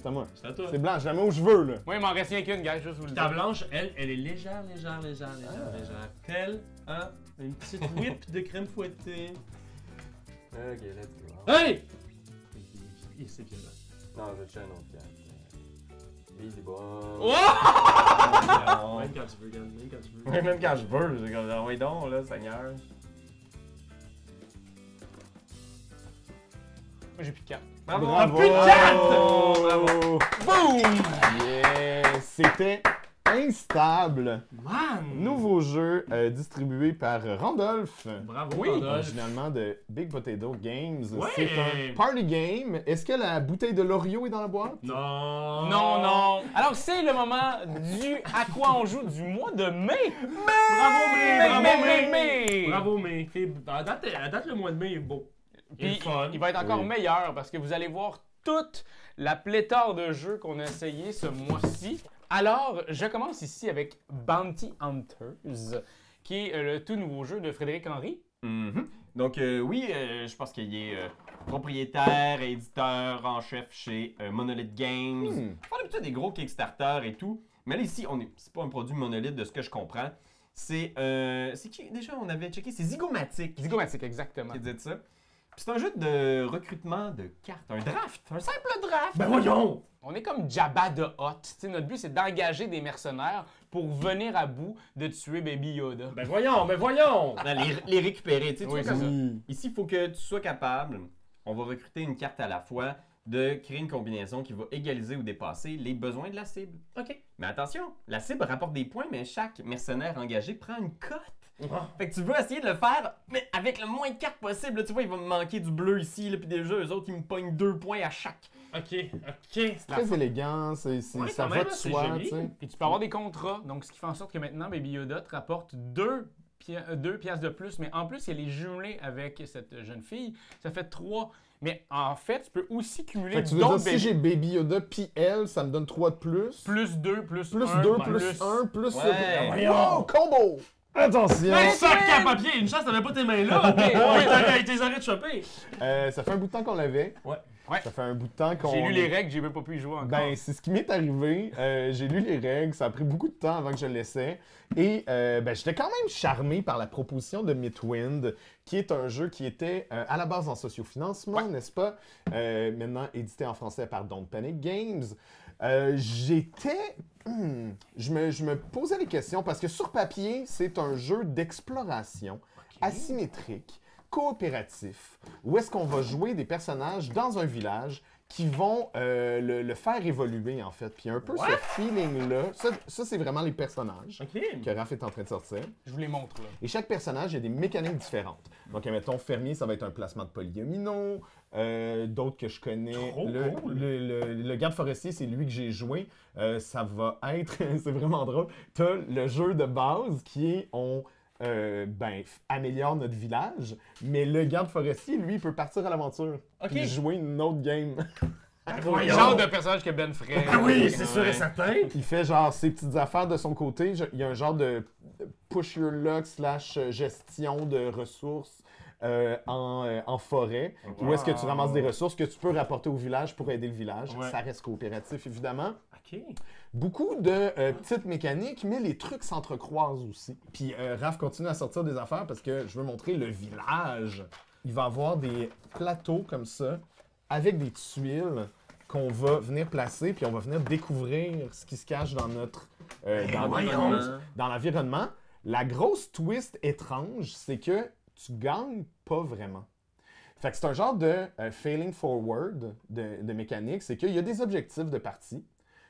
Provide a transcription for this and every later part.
C'est à moi. C'est à toi. C'est blanc, je la mets où je veux, là. Moi, il m'en reste rien qu'une, gars, juste vous le Ta dire. blanche, elle est légère. Telle une petite whip de crème fouettée. Ok, let's go. Hey! C'est violent. Non, je vais te chercher un autre carte. Easy boy. Même quand tu veux, Yann, même quand tu veux. Même quand je veux, j'ai comme, oui donc, là, Seigneur. Moi, j'ai plus de carte. Bravo! Bravo! plus de carte! Bravo! Boum! Yes! C'était instable. Man! Nouveau jeu distribué par Randolph. Bravo, Oui. Rodolphe. Originalement de Big Potato Games. Ouais. C'est un party game. Est-ce que la bouteille de l'Oreo est dans la boîte? Non! Non, non. Alors, c'est le moment du à quoi on joue du mois de mai. Bravo, May! Mais. Bravo, May! À date, le mois de mai est beau. Puis, fun. il va être encore Oui. meilleur parce que vous allez voir toute la pléthore de jeux qu'on a essayé ce mois-ci. Alors, je commence ici avec Bounty Hunters, qui est le tout nouveau jeu de Frédéric Henry. Mhm. Donc, oui, je pense qu'il est propriétaire et éditeur en chef chez Monolith Games. On a plutôt des gros Kickstarter et tout. Mais là, ici, c'est pas un produit Monolith de ce que je comprends. C'est qui déjà on avait checké? C'est Zygomatic Zygomatic, exactement. qui dit ça. Puis c'est un jeu de recrutement de cartes, un draft, un simple draft. Ben voyons! On est comme Jabba de Hutt. T'sais, notre but, c'est d'engager des mercenaires pour venir à bout de tuer Baby Yoda. Ben voyons, ben voyons! Les récupérer, tu sais, Oui, tu vois, c'est comme ici, il faut que tu sois capable, on va recruter une carte à la fois, de créer une combinaison qui va égaliser ou dépasser les besoins de la cible. OK. Mais attention, la cible rapporte des points, mais chaque mercenaire engagé prend une cote. Ah. Fait que tu veux essayer de le faire, mais avec le moins de cartes possible. Là, tu vois, il va me manquer du bleu ici, là, puis déjà, eux autres, ils me pognent 2 points à chaque. OK. Très élégant, ça quand va même, de c'est soi, joli. tu sais. Puis tu peux avoir des contrats, donc ce qui fait en sorte que maintenant, Baby Yoda te rapporte 2 pièces de plus, mais en plus, il y a les jumelés avec cette jeune fille. Ça fait 3. Mais en fait, tu peux aussi cumuler Fait que tu veux dire, d'autres si j'ai Baby Yoda puis elle, ça me donne 3 de plus. plus 2, plus Plus 1, 2, plus 1, plus... Ouais. Wow, combo! Attention! Un sac à papier, une chance, t'avais pas tes mains là! Ouais, t'es arrêté de choper! Ça fait un bout de temps qu'on l'avait. Ouais. Ça fait un bout de temps qu'on... J'ai lu les règles, j'ai même pas pu y jouer encore. Ben, c'est ce qui m'est arrivé. J'ai lu les règles, ça a pris beaucoup de temps avant que je le laissais. Et ben, j'étais quand même charmé par la proposition de Mythwind, qui est un jeu qui était à la base en sociofinancement, n'est-ce pas? Maintenant édité en français par Don't Panic Games. Je me posais des questions parce que sur papier, c'est un jeu d'exploration asymétrique, coopératif, où est-ce qu'on va jouer des personnages dans un village qui vont le faire évoluer, en fait. Puis un peu ce feeling-là, ça c'est vraiment les personnages que Raph est en train de sortir. Je vous les montre, là. Et chaque personnage a des mécaniques différentes. Donc, mettons, fermier, ça va être un placement de polyomino. D'autres que je connais. Trop cool. Le garde forestier, c'est lui que j'ai joué. Ça va être... c'est vraiment drôle. T'as le jeu de base qui est... améliore notre village, mais le garde forestier, lui, il peut partir à l'aventure et jouer une autre game. Le genre de personnage que Ben ferait. Ah oui, c'est sûr et certain! Il fait genre ses petites affaires de son côté. Il y a un genre de push your luck / gestion de ressources en forêt, où est-ce que tu ramasses des ressources que tu peux rapporter au village pour aider le village. Ouais. Ça reste coopératif, évidemment. OK. Beaucoup de petites mécaniques, mais les trucs s'entrecroisent aussi. Puis Raph continue à sortir des affaires parce que je veux montrer le village. Il va avoir des plateaux comme ça, avec des tuiles qu'on va venir placer, puis on va venir découvrir ce qui se cache dans notre dans l'environnement. La grosse twist étrange, c'est que tu gagnes pas vraiment. Fait que c'est un genre de failing forward de mécanique, c'est qu'il y a des objectifs de partie.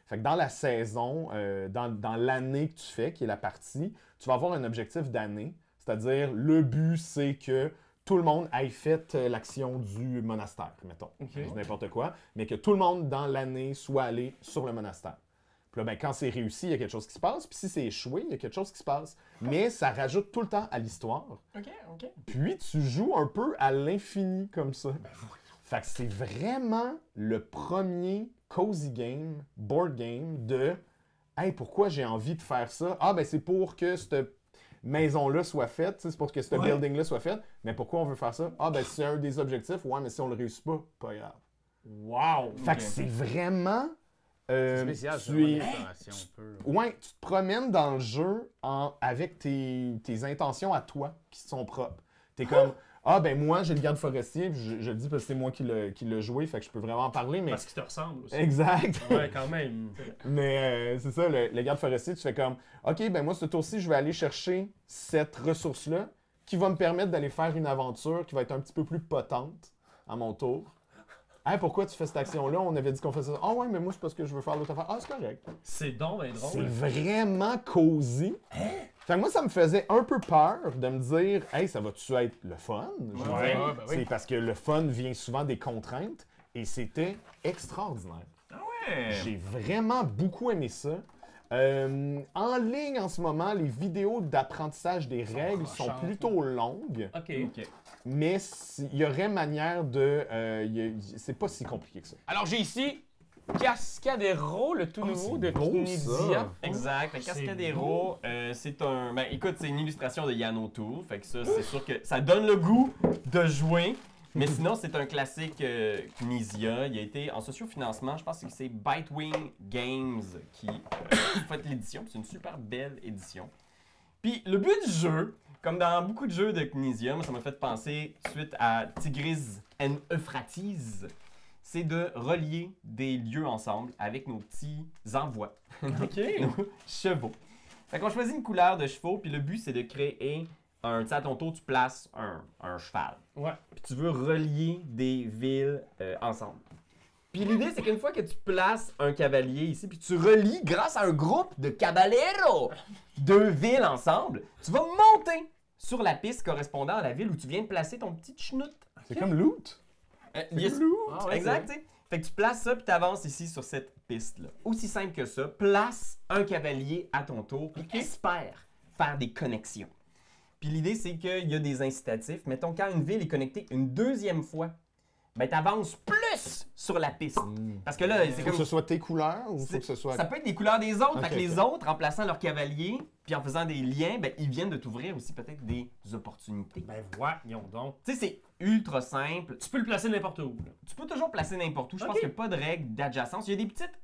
Fait que dans la saison, dans l'année que tu fais, qui est la partie, tu vas avoir un objectif d'année. C'est-à-dire, le but, c'est que tout le monde ait fait l'action du monastère, mettons. Je dis n'importe quoi. Mais que tout le monde, dans l'année, soit allé sur le monastère. Puis là, ben, quand c'est réussi, il y a quelque chose qui se passe. Puis si c'est échoué, il y a quelque chose qui se passe. Mais ça rajoute tout le temps à l'histoire. OK. Puis tu joues un peu à l'infini comme ça. Fait que c'est vraiment le premier cozy game, board game de « Hey, pourquoi j'ai envie de faire ça? Ah, ben c'est pour que cette maison-là soit faite, c'est pour que ce building-là soit fait. Mais pourquoi on veut faire ça? Ah, ben c'est un des objectifs. Ouais, mais si on le réussit pas, pas grave. » Wow! Fait que c'est vraiment C'est spécial, c'est tu vraiment es... une exploration un peu. Ouais, tu te promènes dans le jeu avec tes intentions à toi qui sont propres. T'es comme, ah ben moi j'ai le garde forestier, puis je le dis parce que c'est moi qui l'ai joué, fait que je peux vraiment en parler, mais... Parce qu'il te ressemble aussi. Exact. Ouais, quand même. Mais c'est ça, le garde forestier, tu fais comme, ok, ben moi ce tour-ci, je vais aller chercher cette ressource-là qui va me permettre d'aller faire une aventure qui va être un petit peu plus potente à mon tour. Hey, pourquoi tu fais cette action-là? On avait dit qu'on faisait ça. Ah ouais, mais moi, c'est parce que je veux faire l'autre affaire. Ah, c'est correct. C'est donc ben C'est drôle. vraiment cosy. Fait que moi, ça me faisait un peu peur de me dire, hey, ça va-tu être le fun? Je veux Ouais, dire, ben oui. c'est parce que le fun vient souvent des contraintes et c'était extraordinaire. Ouais. J'ai vraiment beaucoup aimé ça. En ligne en ce moment, les vidéos d'apprentissage des règles sont tranchantes, plutôt longues, Ok. Ok. mais il y aurait manière de... c'est pas si compliqué que ça. Alors, j'ai ici Cascadero, le tout nouveau c'est de beau, Knizia. ça. Exact. Le C'est Cascadero, c'est un. Ben écoute, c'est une illustration de Yann O'Toole. Fait que ça, c'est sûr que ça donne le goût de jouer. Mais sinon, c'est un classique Knizia. Il a été en sociofinancement. Je pense que c'est Bitewing Games qui fait l'édition. C'est une super belle édition. Puis le but du jeu, comme dans beaucoup de jeux de Knizia, moi ça m'a fait penser suite à Tigris and Euphrates, c'est de relier des lieux ensemble avec nos petits envois, Ok. nos chevaux. Fait qu'on choisit une couleur de chevaux, puis le but c'est de créer tu sais, à ton tour, tu places un cheval. Ouais. Puis tu veux relier des villes ensemble. Puis l'idée, c'est qu'une fois que tu places un cavalier ici, puis tu relies grâce à un groupe de caballeros deux villes ensemble, tu vas monter sur la piste correspondant à la ville où tu viens de placer ton petit chenoute. C'est comme loot. Yes. Ah ouais, Exact, tu sais. Fait que tu places ça, puis tu avances ici sur cette piste-là. Aussi simple que ça, place un cavalier à ton tour, puis espère faire des connexions. Puis l'idée, c'est qu'il y a des incitatifs. Mettons, quand une ville est connectée une deuxième fois, ben t'avances plus sur la piste. Parce que là, c'est Faut comme... que ce soit tes couleurs ou faut c'est- que ce soit... Ça peut être des couleurs des autres. Ok, Fait que les ok. autres, en plaçant leur cavalier, puis en faisant des liens, ben ils viennent de t'ouvrir aussi peut-être des opportunités. Ben voyons donc. Tu sais, c'est ultra simple. Tu peux le placer n'importe où. là. Tu peux toujours placer n'importe où. Je pense Ok. qu'il n'y a pas de règle d'adjacence. Il y a des petites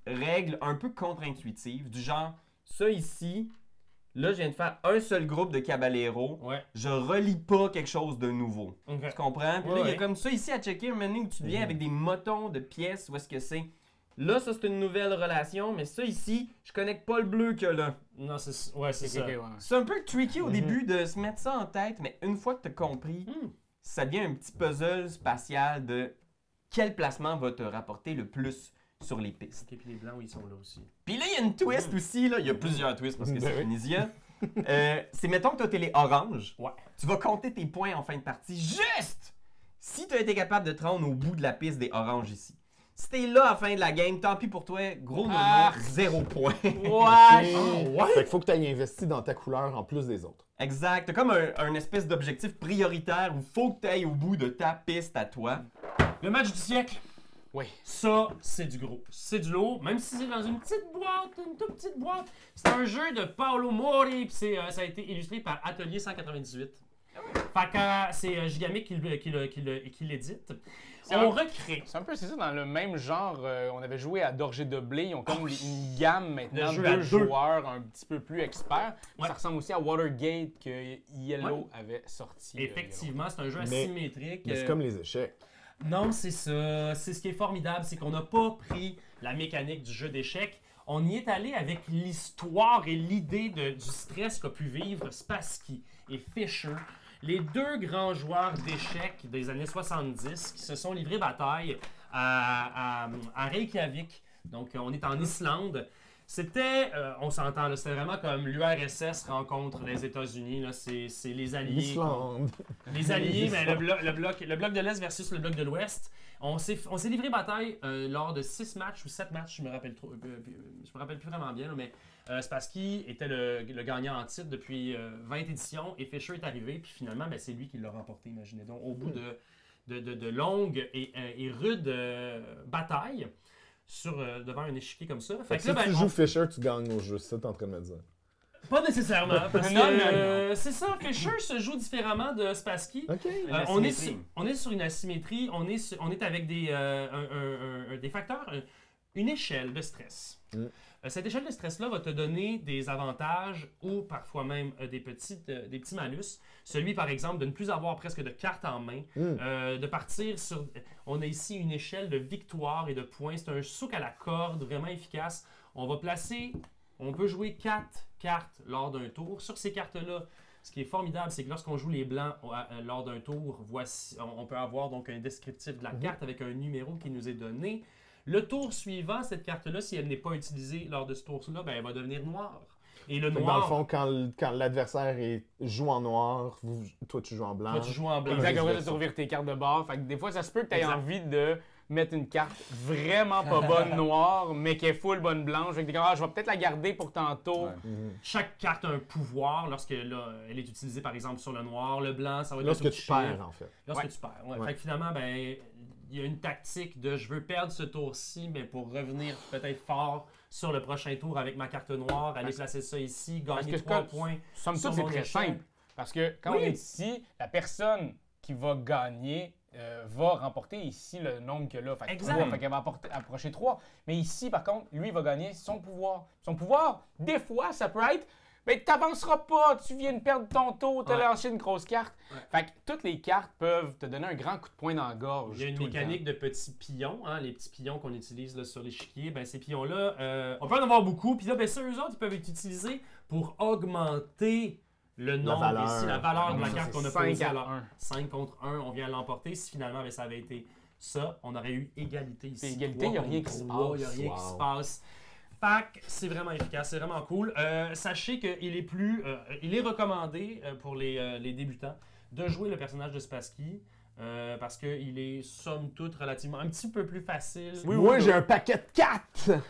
règles un peu contre-intuitives, du genre, ça ici, là, je viens de faire un seul groupe de caballeros. Ouais. Je relie pas quelque chose de nouveau. Ok. Tu comprends? Puis là, Ouais, il y a ouais. comme ça ici à checker un moment donné où tu viens avec des motons de pièces. Où est-ce que c'est? Là, ça, c'est une nouvelle relation, mais ça ici, je connecte pas le bleu que là. Non, c'est ouais, c'est ça. Ok, ouais. C'est un peu tricky au début de se mettre ça en tête, mais une fois que tu as compris, ça devient un petit puzzle spatial de quel placement va te rapporter le plus sur les pistes. Ok, puis les blancs, ils sont là aussi. Puis là, il y a une twist aussi, là. Il y a plusieurs twists parce que Ben c'est oui. Tunisia. C'est mettons que tu as télé orange. Ouais. Tu vas compter tes points en fin de partie juste si tu as été capable de te rendre au bout de la piste des oranges ici. Si t'es là à la fin de la game, tant pis pour toi, gros nono, 0 point. Ouais! Fait qu'il faut que tu aies investi dans ta couleur en plus des autres. Exact. T'as comme un espèce d'objectif prioritaire où faut que tu ailles au bout de ta piste à toi. Le match du siècle. Oui. Ça, c'est du gros. C'est du lourd, même si c'est dans une petite boîte, une toute petite boîte. C'est un jeu de Paolo Mori, puis ça a été illustré par Atelier 198. Fait que c'est Gigamic qui l'édite. On recrée. C'est un peu c'est ça, dans le même genre. On avait joué à Dorgé de Blé. Ils ont comme une gamme maintenant Le jeu de à deux deux. joueurs un petit peu plus experts. Ouais. Ça ressemble aussi à Watergate que Yellow avait sorti. Effectivement, c'est un jeu Mais- asymétrique. Mais c'est comme les échecs. Non, c'est ça. C'est ce qui est formidable, c'est qu'on n'a pas pris la mécanique du jeu d'échecs. On y est allé avec l'histoire et l'idée du stress qu'a pu vivre Spassky et Fischer, les deux grands joueurs d'échecs des années 70 qui se sont livrés bataille à Reykjavik. Donc, on est en Islande. C'était, on s'entend, là, c'était vraiment comme l'URSS rencontre les États-Unis. Là, c'est les alliés. L'Islande. Les alliés, mais le bloc de l'Est versus le bloc de l'Ouest. On s'est livré bataille lors de 6 matchs ou 7 matchs, je me rappelle je me rappelle plus vraiment bien, là, mais Spassky était le gagnant en titre depuis 20 éditions et Fischer est arrivé, puis finalement, ben, c'est lui qui l'a remporté, imaginez donc, au bout de longues et rudes batailles devant un échiquier comme ça. Fait que que là, si tu ben, joues Fisher, tu gagnes au jeu. C'est ça que t'es en train de me dire. pas nécessairement, parce Non, que c'est ça, Fischer se joue différemment de Spassky. OK. On est asymétrie. sur une asymétrie, on est avec des facteurs, une échelle de stress. Cette échelle de stress-là va te donner des avantages ou parfois même des petits malus. Celui, par exemple, de ne plus avoir presque de cartes en main, de partir sur... On a ici une échelle de victoire et de points. C'est un souk à la corde vraiment efficace. On peut jouer 4 cartes lors d'un tour. Sur ces cartes-là, ce qui est formidable, c'est que lorsqu'on joue les blancs lors d'un tour, on peut avoir donc un descriptif de la carte avec un numéro qui nous est donné. Le tour suivant, cette carte-là, si elle n'est pas utilisée lors de ce tour-là, ben, elle va devenir noire. Et le noir... Dans le fond, quand l'adversaire joue en noir, toi tu joues en blanc. Toi, tu joues en blanc. Exactement, tu revires tes cartes de bord. Fait que des fois, ça se peut que tu aies envie de mettre une carte vraiment pas bonne noire, mais qui est full bonne blanche. Fait que t'es comme, je vais peut-être la garder pour tantôt. Chaque carte a un pouvoir lorsque là, elle est utilisée, par exemple, sur le noir. Le blanc, ça va être Lorsque tu perds, en fait. Lorsque tu perds, ouais. Fait que finalement, ben... Il y a une tactique de je veux perdre ce tour-ci, mais pour revenir peut-être fort sur le prochain tour avec ma carte noire, aller placer ça ici, gagner 3 points. Somme toute, c'est très simple. Parce que quand on est ici, la personne qui va gagner va remporter ici le nombre que là. Fait que 3, fait qu'elle va approcher 3. Mais ici, par contre, lui, il va gagner son pouvoir. Son pouvoir, des fois, ça peut être... Mais t'avanceras pas, tu viens de perdre ton tour, t'as lancé une grosse carte. Fait que toutes les cartes peuvent te donner un grand coup de poing dans la gorge. Il y a une mécanique de petits pions, hein, les petits pions qu'on utilise là, sur l'échiquier. Ben, ces pions-là, on peut en avoir beaucoup. Puis là, ben, ça, eux autres, ils peuvent être utilisés pour augmenter le nombre ici, la valeur de la carte qu'on a posée. 5 contre 1, on vient l'emporter. Si finalement, ben, ça avait été ça, on aurait eu égalité ici. Égalité, il n'y a rien qui se passe. Il n'y a rien qui se passe. Fait que c'est vraiment efficace, c'est vraiment cool. Sachez qu'il est il est recommandé pour les débutants de jouer le personnage de Spassky parce qu'il est somme toute relativement un petit peu plus facile. Moi j'ai un paquet de 4!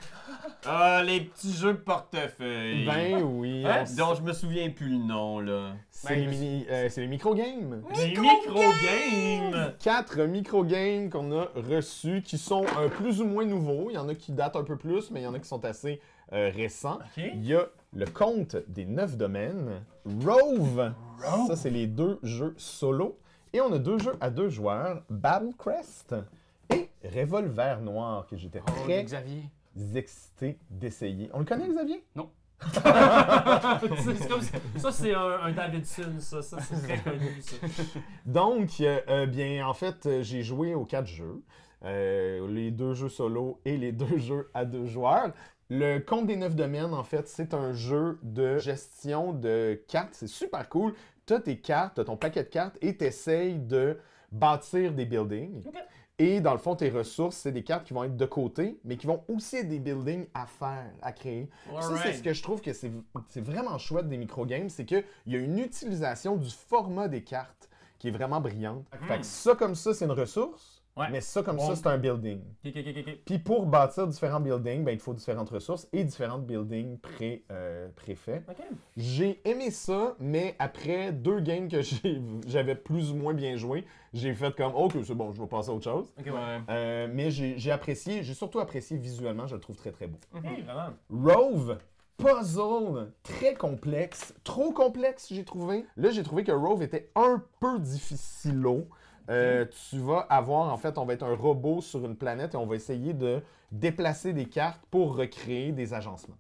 Ah, les petits jeux de portefeuille. Ben oui. Dont je me souviens plus le nom, là. C'est les micro-games. Les micro-games! 4 micro-games qu'on a reçus qui sont plus ou moins nouveaux. Il y en a qui datent un peu plus, mais il y en a qui sont assez récents. Okay. Il y a le Conte des 9 domaines, Rove. Ça, c'est les 2 jeux solo. Et on a 2 jeux à 2 joueurs, Battle Crest et Revolver Noir, que j'étais très excité d'essayer. On le connaît, Xavier? Non. C'est comme ça, c'est un Davidson, ça c'est très connu. Ça. Donc, bien, en fait, j'ai joué aux 4 jeux, les 2 jeux solo et les 2 jeux à 2 joueurs. Le Conte des 9 domaines, en fait, c'est un jeu de gestion de cartes. C'est super cool. Tu as tes cartes, tu as ton paquet de cartes et tu essayes de bâtir des buildings. Okay. Et dans le fond, tes ressources, c'est des cartes qui vont être de côté, mais qui vont aussi être des buildings à faire, à créer. Ça, c'est ce que je trouve que c'est vraiment chouette des microgames, c'est qu'il y a une utilisation du format des cartes qui est vraiment brillante. Fait que ça, comme ça, c'est une ressource. Ouais. Mais ça, comme ça, c'est un building. Puis pour bâtir différents buildings, ben, il faut différentes ressources et différents buildings préfaits. J'ai aimé ça, mais après 2 games que j'avais plus ou moins bien joué, j'ai fait comme « OK, c'est bon, je vais passer à autre chose. » Mais j'ai apprécié, j'ai surtout apprécié visuellement, je le trouve très très beau. Rove, puzzle très complexe, trop complexe j'ai trouvé. Là, j'ai trouvé que Rove était un peu difficilo. Tu vas avoir, en fait, on va être un robot sur une planète et on va essayer de déplacer des cartes pour recréer des agencements.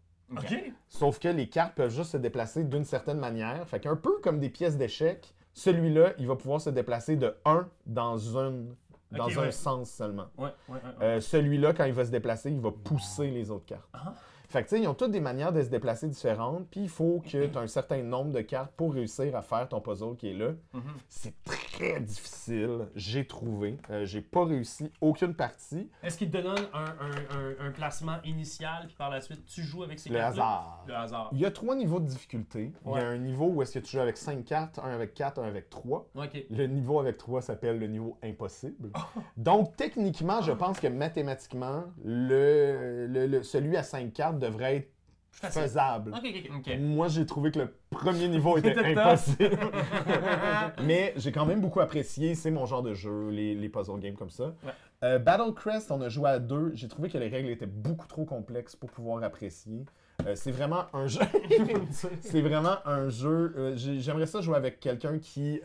Sauf que les cartes peuvent juste se déplacer d'une certaine manière. Fait qu'un peu comme des pièces d'échecs, celui-là, il va pouvoir se déplacer de 1 dans un sens seulement. Celui-là, quand il va se déplacer, il va pousser les autres cartes. Fait que, tu sais, ils ont toutes des manières de se déplacer différentes, puis il faut que tu aies un certain nombre de cartes pour réussir à faire ton puzzle qui est là. C'est très difficile, j'ai trouvé. J'ai pas réussi aucune partie. Est-ce qu'il te donne un placement initial, puis par la suite, tu joues avec ces cartes-là? Hasard. Le hasard. Il y a 3 niveaux de difficulté. Il y a un niveau où est-ce que tu joues avec 5 cartes, un avec 4, un avec 3. Le niveau avec 3 s'appelle le niveau impossible. Donc, techniquement, je pense que mathématiquement, celui à 5 cartes devrait être faisable. Moi, j'ai trouvé que le premier niveau était impossible. Mais j'ai quand même beaucoup apprécié. C'est mon genre de jeu, les puzzle games comme ça. Battle Crest, on a joué à 2. J'ai trouvé que les règles étaient beaucoup trop complexes pour pouvoir apprécier. C'est vraiment un jeu... c'est vraiment un jeu... J'aimerais ça jouer avec quelqu'un qui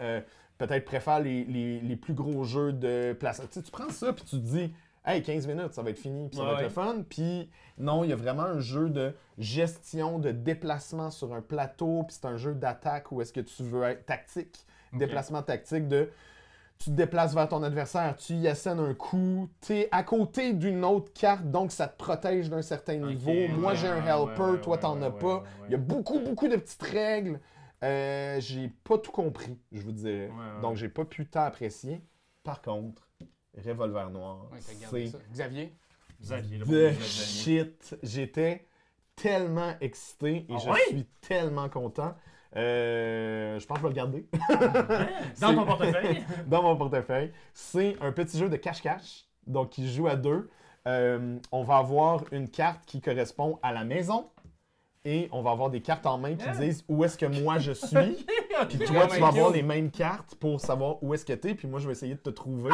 peut-être préfère les plus gros jeux de place. Tu sais, tu prends ça puis tu te dis... hey, 15 minutes, ça va être fini, puis ça va Ouais. être le fun. Puis non, il y a vraiment un jeu de gestion, de déplacement sur un plateau, puis c'est un jeu d'attaque où est-ce que tu veux être tactique. Déplacement tactique de tu te déplaces vers ton adversaire, tu y assènes un coup, t'es à côté d'une autre carte, donc ça te protège d'un certain niveau. Moi, ouais, j'ai un ouais, helper, ouais, toi, ouais, t'en ouais, as ouais, pas. ouais, Il y a beaucoup de petites règles. J'ai pas tout compris, je vous dirais. Ouais. Donc, j'ai pas pu tant apprécier. Par contre, Revolver Noir, Ouais, t'as gardé c'est ça. Xavier? Xavier, le bon the Xavier. shit. J'étais tellement excité et Ah je ouais? suis tellement content. Je pense que je vais le garder Dans ton portefeuille. dans mon portefeuille. C'est un petit jeu de cache-cache, donc qui joue à deux. On va avoir une carte qui correspond à la maison et on va avoir des cartes en main qui disent où est-ce que moi je suis. Puis toi, tu vas avoir les mêmes cartes pour savoir où est-ce que t'es, puis moi, je vais essayer de te trouver.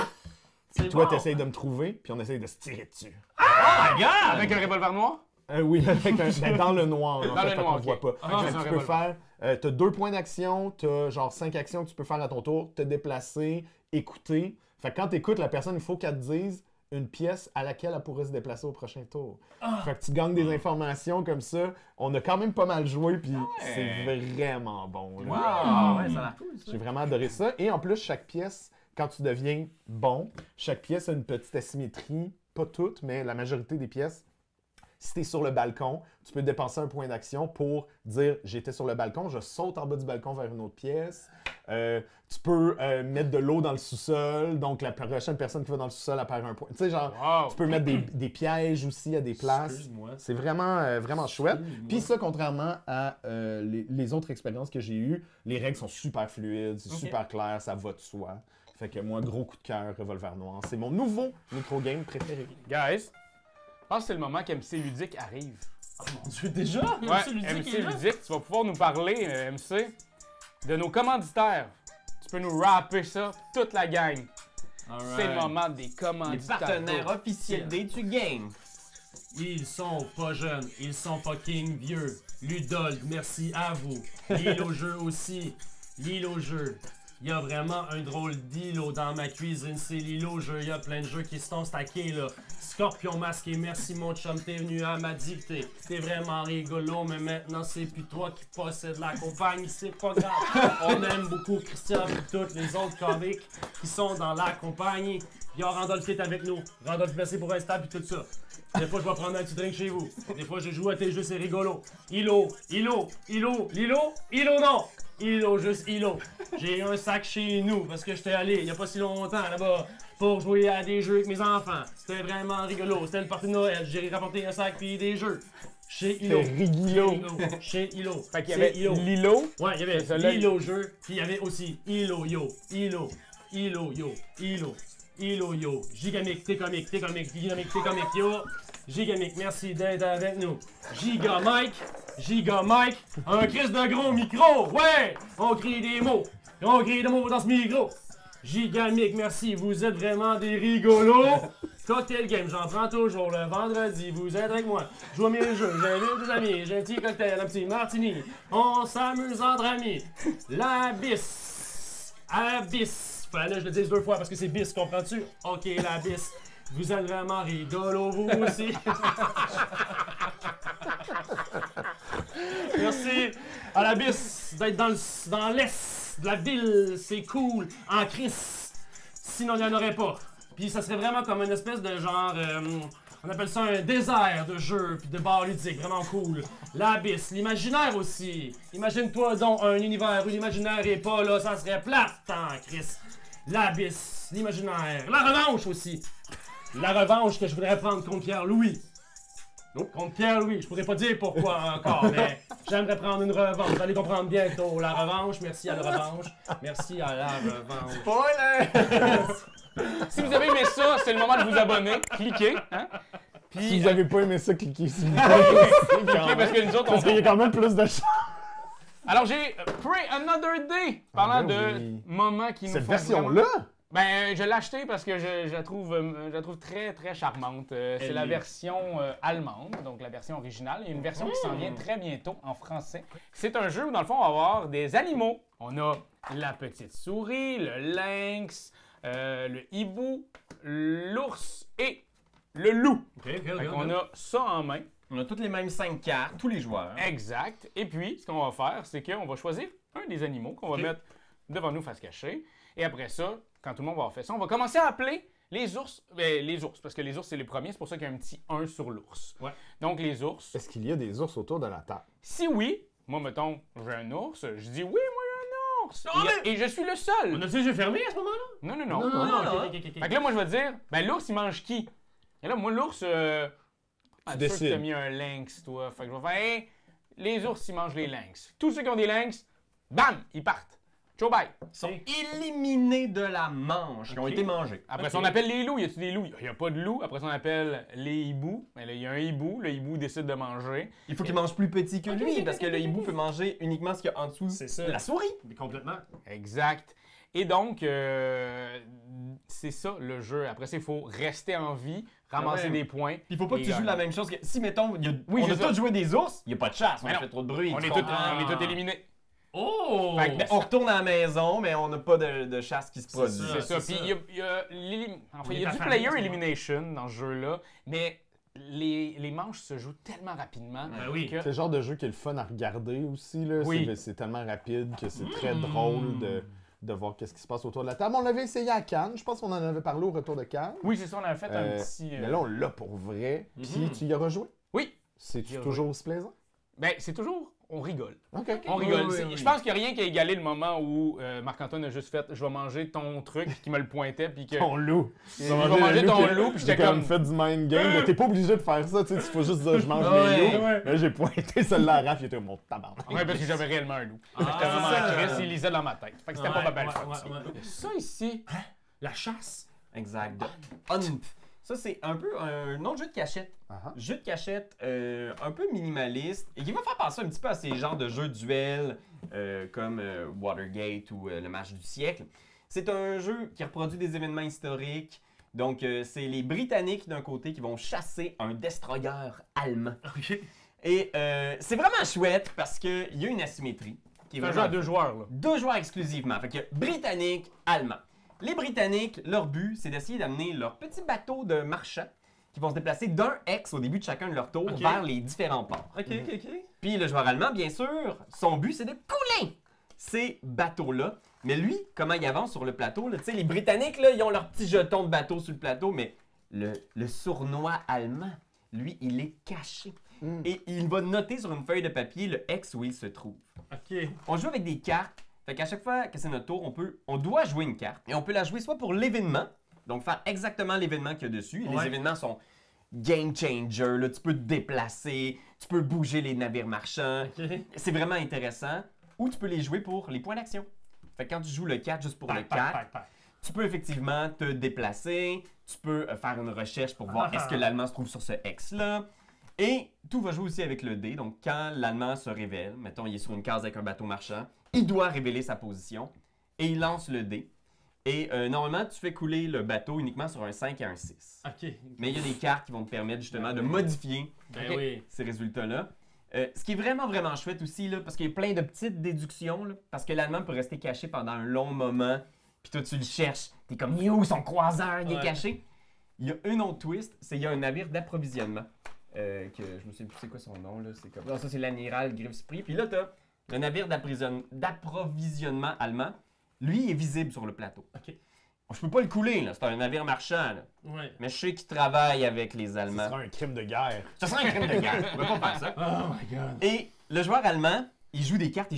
Puis toi, bon. t'essayes de me trouver, puis on essaye de se tirer dessus. Regarde! Avec un revolver noir? Oui, avec dans le noir, en Dans fait, le fait noir, qu'on voit ok. pas. Ah, Fait c'est que un tu peux revolver. faire, t'as 2 points d'action, t'as genre 5 actions que tu peux faire à ton tour, te déplacer, écouter. Fait que quand t'écoutes la personne, il faut qu'elle te dise une pièce à laquelle elle pourrait se déplacer au prochain tour. Fait que tu gagnes des informations comme ça. On a quand même pas mal joué, puis c'est vraiment bon. là. Ah ouais, ça a l'air cool, ça. J'ai vraiment adoré ça. Et en plus, chaque pièce, quand tu deviens bon, chaque pièce a une petite asymétrie. Pas toutes, mais la majorité des pièces. Si tu es sur le balcon, tu peux dépenser un point d'action pour dire « j'étais sur le balcon, je saute en bas du balcon vers une autre pièce ». Tu peux mettre de l'eau dans le sous-sol, donc la prochaine personne qui va dans le sous-sol, elle perd un point. Tu sais, genre, Wow! tu peux mettre des pièges aussi à des places. Excuse-moi. C'est vraiment, vraiment chouette. Excuse-moi. Puis ça, contrairement à les autres expériences que j'ai eues, les règles sont super fluides, c'est Ok. super clair, ça va de soi. Fait que moi, gros coup de cœur, Revolver Noir. C'est mon nouveau micro-game préféré. Guys, je pense que c'est le moment qu'MC Ludique arrive. Oh mon Dieu, déjà? Ouais, Monsieur Ludique MC est là? Ludique, tu vas pouvoir nous parler, MC, de nos commanditaires. Tu peux nous rapper ça, toute la gang. Alright. C'est le moment des Les commanditaires. partenaires officiels d'Etu Game. Ils sont pas jeunes, ils sont fucking vieux. Ludold, merci à vous. L'île au jeu aussi. L'île au jeu. Il y a vraiment un drôle d'îlot dans ma cuisine, c'est l'île au jeu. Il y a plein de jeux qui se sont stackés là. Scorpion masqué, merci mon chum, t'es venu à ma dictée. T'es vraiment rigolo, mais maintenant c'est plus toi qui possède la compagnie, c'est pas grave. On aime beaucoup Christian et tous les autres comiques qui sont dans la compagnie. Il y a Randolph qui est avec nous. Randolph merci pour Insta puis tout ça. Des fois, je vais prendre un petit drink chez vous. Des fois, je joue à tes jeux, c'est rigolo. Ilo, non! Ilo, juste Ilo. J'ai un sac chez nous parce que j'étais allé il y a pas si longtemps là-bas pour jouer à des jeux avec mes enfants. C'était vraiment rigolo. C'était le party de Noël. J'ai rapporté un sac puis des jeux. Chez Ilo. C'est rigolo. Chez Ilo. Fait qu'il y C'est avait Ilo. Lilo. Ouais, il y avait C'est ça, là. Ilo jeu, puis il y avait aussi Ilo yo, Ilo yo, Gigamic, t'es comique, Gigamic, t'es comique, yo. Gigamic, merci d'être avec nous. Giga Mike, un Christ de gros micro, ouais, on crie des mots dans ce micro. Gigamic, merci, vous êtes vraiment des rigolos. Cocktail game, j'en prends toujours le vendredi, vous êtes avec moi. Je joue à mes jeux, j'invite des amis, j'ai un petit cocktail, un petit martini. On s'amuse entre amis. La bis. Fallait que je le dise 2 fois parce que c'est bis, comprends-tu? Ok, la bis. Vous êtes vraiment rigolo, vous aussi. Merci à la bis d'être dans l'est de la ville. C'est cool. En crise. Sinon, il n'y en aurait pas. Puis ça serait vraiment comme une espèce de genre... on appelle ça un désert de jeux puis de bars ludiques. Vraiment cool. L'abysse. L'imaginaire aussi. Imagine-toi donc un univers où l'imaginaire est pas là. Ça serait plate en crise. L'abysse. L'imaginaire. La revanche aussi. La revanche que je voudrais prendre contre Pierre-Louis. Contre Pierre-Louis, je pourrais pas dire pourquoi encore, mais j'aimerais prendre une revanche. Vous allez comprendre bientôt. La revanche, merci à la revanche. Merci à la revanche. Spoiler! Si vous avez aimé ça, c'est le moment de vous abonner. Cliquez. Hein? Puis, Si vous avez pas aimé ça, cliquez s'il vous plaît. cliquez parce que nous autres, Parce qu'il y a quand même plus de chance. Alors, j'ai Pray Another Day. Parlant ben de oui. moments qui nous Cette font version-là? vraiment- Ben, je l'ai acheté parce que je la trouve très, très charmante. C'est la version allemande, donc la version originale, et une version qui s'en vient très bientôt en français. C'est un jeu où, dans le fond, on va avoir des animaux. On a la petite souris, le lynx, le hibou, l'ours et le loup. Ok, Fait qu'on a ça en main. On a toutes les mêmes 5 cartes, tous les joueurs. Exact. Et puis, ce qu'on va faire, c'est qu'on va choisir un des animaux qu'on va Ok. mettre devant nous face cachée. Et après ça, quand tout le monde va avoir fait ça, on va commencer à appeler les ours. Les ours, parce que les ours, c'est les premiers. C'est pour ça qu'il y a un petit 1 sur l'ours. Ouais. Donc, les ours. Est-ce qu'il y a des ours autour de la table? Si oui, moi, mettons, j'ai un ours, je dis oui, moi, j'ai un ours. Et je suis le seul. On a-tu les yeux fermés à ce moment-là? Non, non, non. Non, ok. Fait que là, moi, je vais te dire, ben l'ours, il mange qui? Et là, moi, l'ours, tu décides. t'as mis un lynx, toi. Fait que je vais faire, hey, les ours, ils mangent les lynx. Tous ceux qui ont des lynx, bam, ils partent. Ciao, bye. Ils sont éliminés de la manche, qui ont Ok. été mangés. Après Ok. ça, on appelle les loups. Y a-tu des loups? Il n'y a pas de loups. Après ça, on appelle les hiboux. Mais là, il y a un hibou. Le hibou décide de manger. Il faut qu'il mange plus petit que lui, ok, parce que ok, le ok, hibou ok. peut manger uniquement ce qu'il y a en dessous C'est ça. de la souris. Mais complètement. Exact. Et donc, c'est ça le jeu. Après ça, il faut rester en vie, ramasser ouais. des points. Puis il faut pas que Et tu joues gagner. la même chose que. Si, mettons, Oui, on a c'est ça. tous joué des ours, il n'y a pas de chasse, on Mais a non. fait trop de bruit. On tu est comprends? tous éliminés. Oh! Fait que, On retourne à la maison, mais on n'a pas de chasse qui se produit. ça. C'est ça. c'est Puis ça. il y a On il y est a du affamés, player c'est bon. elimination dans ce jeu-là, mais les manches se jouent tellement rapidement Ben oui. que C'est le genre de jeu qui est le fun à regarder aussi. Là. Oui. C'est tellement rapide que c'est très drôle de voir qu'est-ce qui se passe autour de la table. On l'avait essayé à Cannes. Je pense qu'on en avait parlé au retour de Cannes. oui, c'est ça, on avait fait un petit. Mais là, on l'a pour vrai. Puis tu y as rejoué? Oui. C'est-tu J'y ai toujours aussi plaisant? Ben, c'est toujours. On rigole. OK. On rigole. oui, C'est- oui. Je pense qu'il n'y a rien qui a égalé le moment où Marc-Antoine a juste fait je vais manger ton truc, puis qu'il me le pointait, puis que. Ton loup. Je vais manger ton loup, puis J'ai j'étais comme. fait du mind game. mais T'es pas obligé de faire ça. Tu sais, il faut juste dire je mange Ouais, mes loups. ouais. Là, j'ai pointé celle-là à Raph. Il était mon tabarnak. Ouais, parce que j'avais réellement un loup. J'étais c'est vraiment ça. Chris, il lisait dans ma tête. Fait que c'était pas ma belle fun. ouais, ça. ouais. Ça ici. La chasse. Exact. Hunt. Ça, c'est un peu un autre jeu de cachette. Ah, Jeu de cachette un peu minimaliste et qui va faire penser un petit peu à ces genres de jeux duels comme Watergate ou le match du siècle. C'est un jeu qui reproduit des événements historiques. Donc, c'est les Britanniques d'un côté qui vont chasser un destroyer allemand. Ok. Et c'est vraiment chouette parce qu'il y a une asymétrie. Qui est C'est un jeu vraiment à 2 joueurs, là. 2 joueurs exclusivement. Fait que Britanniques, Allemands. Les Britanniques, leur but, c'est d'essayer d'amener leur petit bateau de marchands qui vont se déplacer d'un ex au début de chacun de leur tour Ok. vers les différents ports. Ok. Puis le joueur allemand, bien sûr, son but, c'est de couler ces bateaux-là. Mais lui, comment il avance sur le plateau? Tu sais, les Britanniques, là, ils ont leur petit jeton de bateau sur le plateau, mais le sournois allemand, lui, il est caché. Mm. Et il va noter sur une feuille de papier le ex où il se trouve. Ok. On joue avec des cartes. Fait qu'à chaque fois que c'est notre tour, on doit jouer une carte. Et on peut la jouer soit pour l'événement, donc faire exactement l'événement qu'il y a dessus. Et Ouais. les événements sont game changer. Là, tu peux te déplacer, tu peux bouger les navires marchands. Ok. C'est vraiment intéressant. Ou tu peux les jouer pour les points d'action. Fait que quand tu joues le 4 juste pour le Pac, 4, pac, pac, pac. tu peux effectivement te déplacer, tu peux faire une recherche pour voir est-ce que l'Allemand se trouve sur ce X-là. Et tout va jouer aussi avec le dé. Donc, quand l'Allemand se révèle, mettons, il est sur une case avec un bateau marchand, il doit révéler sa position et il lance le dé. Et normalement, tu fais couler le bateau uniquement sur un 5 et un 6. Ok. Mais il y a des cartes qui vont te permettre justement de modifier Ben Ok. oui. ces résultats-là. Ce qui est vraiment, vraiment chouette aussi, là, parce qu'il y a plein de petites déductions, là, parce que l'Allemand peut rester caché pendant un long moment, puis toi, tu le cherches. T'es comme, il est où son croiseur? Il est Ouais. caché. Il y a un autre twist, c'est qu'il y a un navire d'approvisionnement. Que je me souviens plus c'est quoi son nom, là. C'est comme... Non, ça, c'est l'amiral Grivspri. Puis là, t'as le navire d'approvisionnement allemand. Lui, il est visible sur le plateau. Ok. Je peux pas le couler, là. C'est un navire marchand, là. Ouais. Mais je sais qu'il travaille avec les Ce Allemands. sera un crime de guerre. Ça serait un crime de guerre. On va pas faire ça. Oh my god. Et le joueur allemand, il joue des cartes,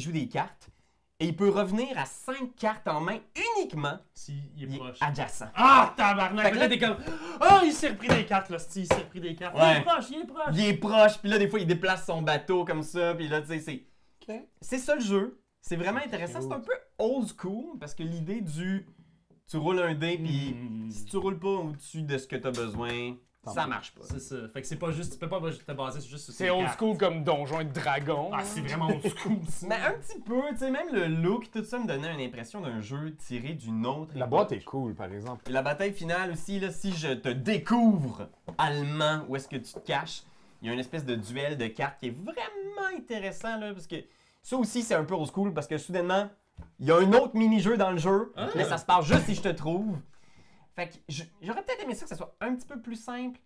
et il peut revenir à 5 cartes en main uniquement Si, il il est est proche. adjacent. Ah, tabarnak! Fait que Là, là- t'es comme. Ah, il s'est repris des cartes, là, c'ti, il s'est repris des cartes. Ouais. Il est proche, il est proche. Il est proche, puis là, des fois, il déplace son bateau comme ça, puis là, tu sais, c'est... OK. C'est ça le jeu. C'est vraiment intéressant. C'est un peu old school, parce que l'idée du... Tu roules un dé, puis si tu roules pas au-dessus de ce que t'as besoin, ça marche pas. C'est ça. Fait que c'est pas juste. Tu peux pas te baser juste sur C'est tes old cartes. school comme Donjon et Dragon. Ah, c'est vraiment old school. ça. Mais un petit peu, tu sais, même le look, tout ça me donnait une impression d'un jeu tiré d'une autre La boîte est cool, par exemple. Et la bataille finale aussi, là, si je te découvre allemand, où est-ce que tu te caches, il y a une espèce de duel de cartes qui est vraiment intéressant, là, parce que ça aussi, c'est un peu old school, parce que soudainement, il y a un autre mini-jeu dans le jeu, mais ça se passe juste si je te trouve. Fait que j'aurais peut-être aimé ça que ça soit un petit peu plus simple,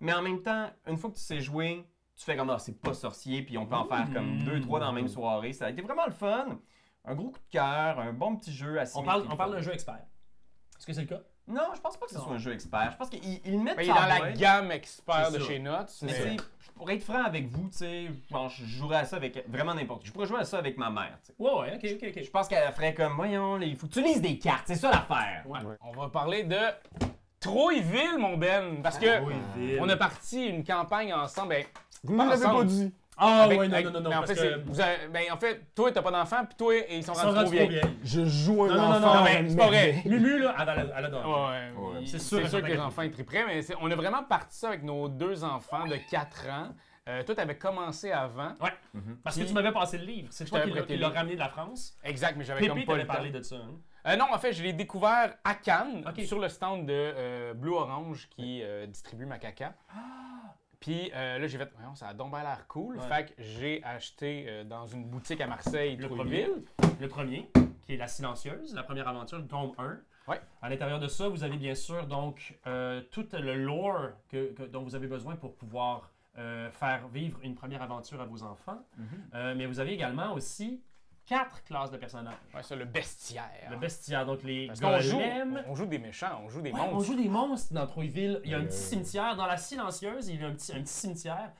Mais en même temps, une fois que tu sais jouer, tu fais comme ah, c'est pas sorcier, puis on peut en faire comme 2-3 dans la même soirée. Ça a été vraiment le fun. Un gros coup de cœur, un bon petit jeu à On parle d'un jeu expert. Est-ce que c'est le cas? Non, je pense pas que ce soit un jeu expert. Je pense qu'ils mettent Il est dans la gamme expert C'est de ça. chez Nuts. Mais tu sais, pour être franc avec vous, tu sais, je jouerais à ça avec vraiment n'importe qui. Je pourrais jouer à ça avec ma mère, tu sais. Ouais, ok. Je pense qu'elle ferait comme, voyons, il faut que tu lises des cartes, c'est ça l'affaire. Ouais. On va parler de Troyville, mon Ben. Parce que on a parti une campagne ensemble. Ben, Vous ne l'avez pas ensemble. dit. Ah avec- ouais, non, avec- non, non, mais en parce fait, que... en fait, toi, t'as pas d'enfant, puis toi, ils sont Ils sont rendus trop rendus trop vieilles. vieilles. Je joue un Non, non, non, enfant. non, mais c'est pas vrai. Mumu, là, elle adore. Ouais, Ouais. c'est C'est sûr, sûr, que les enfants étaient prêts, mais on a vraiment parti ça avec nos 2 enfants de 4 ans. Toi, t'avais commencé avant. Ouais. Parce que Puis- tu m'avais passé le livre. C'est toi t'avais qui prêté l'as le ramené de la France. Exact, mais j'avais Pépé comme pas t'avait le temps. parlé de ça. Hein? Non, en fait, je l'ai découvert à Cannes, Ok. sur le stand de Blue Orange qui distribue ma caca. Puis là, j'ai fait, voyons, ça a donc bien l'air cool. Ouais. Fait que j'ai acheté dans une boutique à Marseille, Le Trouville. Le premier, qui est La Silencieuse, la première aventure, le tome 1. Ouais. À l'intérieur de ça, vous avez bien sûr donc tout le lore dont vous avez besoin pour pouvoir faire vivre une première aventure à vos enfants. Mais vous avez également aussi 4 classes de personnages. Ouais, ça, le bestiaire. Le bestiaire, donc les Parce qu'on joue, golems. on joue des méchants, on joue des Ouais, monstres. on joue des monstres dans Troyville. Il y a un petit cimetière. Dans la Silencieuse, il y a un petit cimetière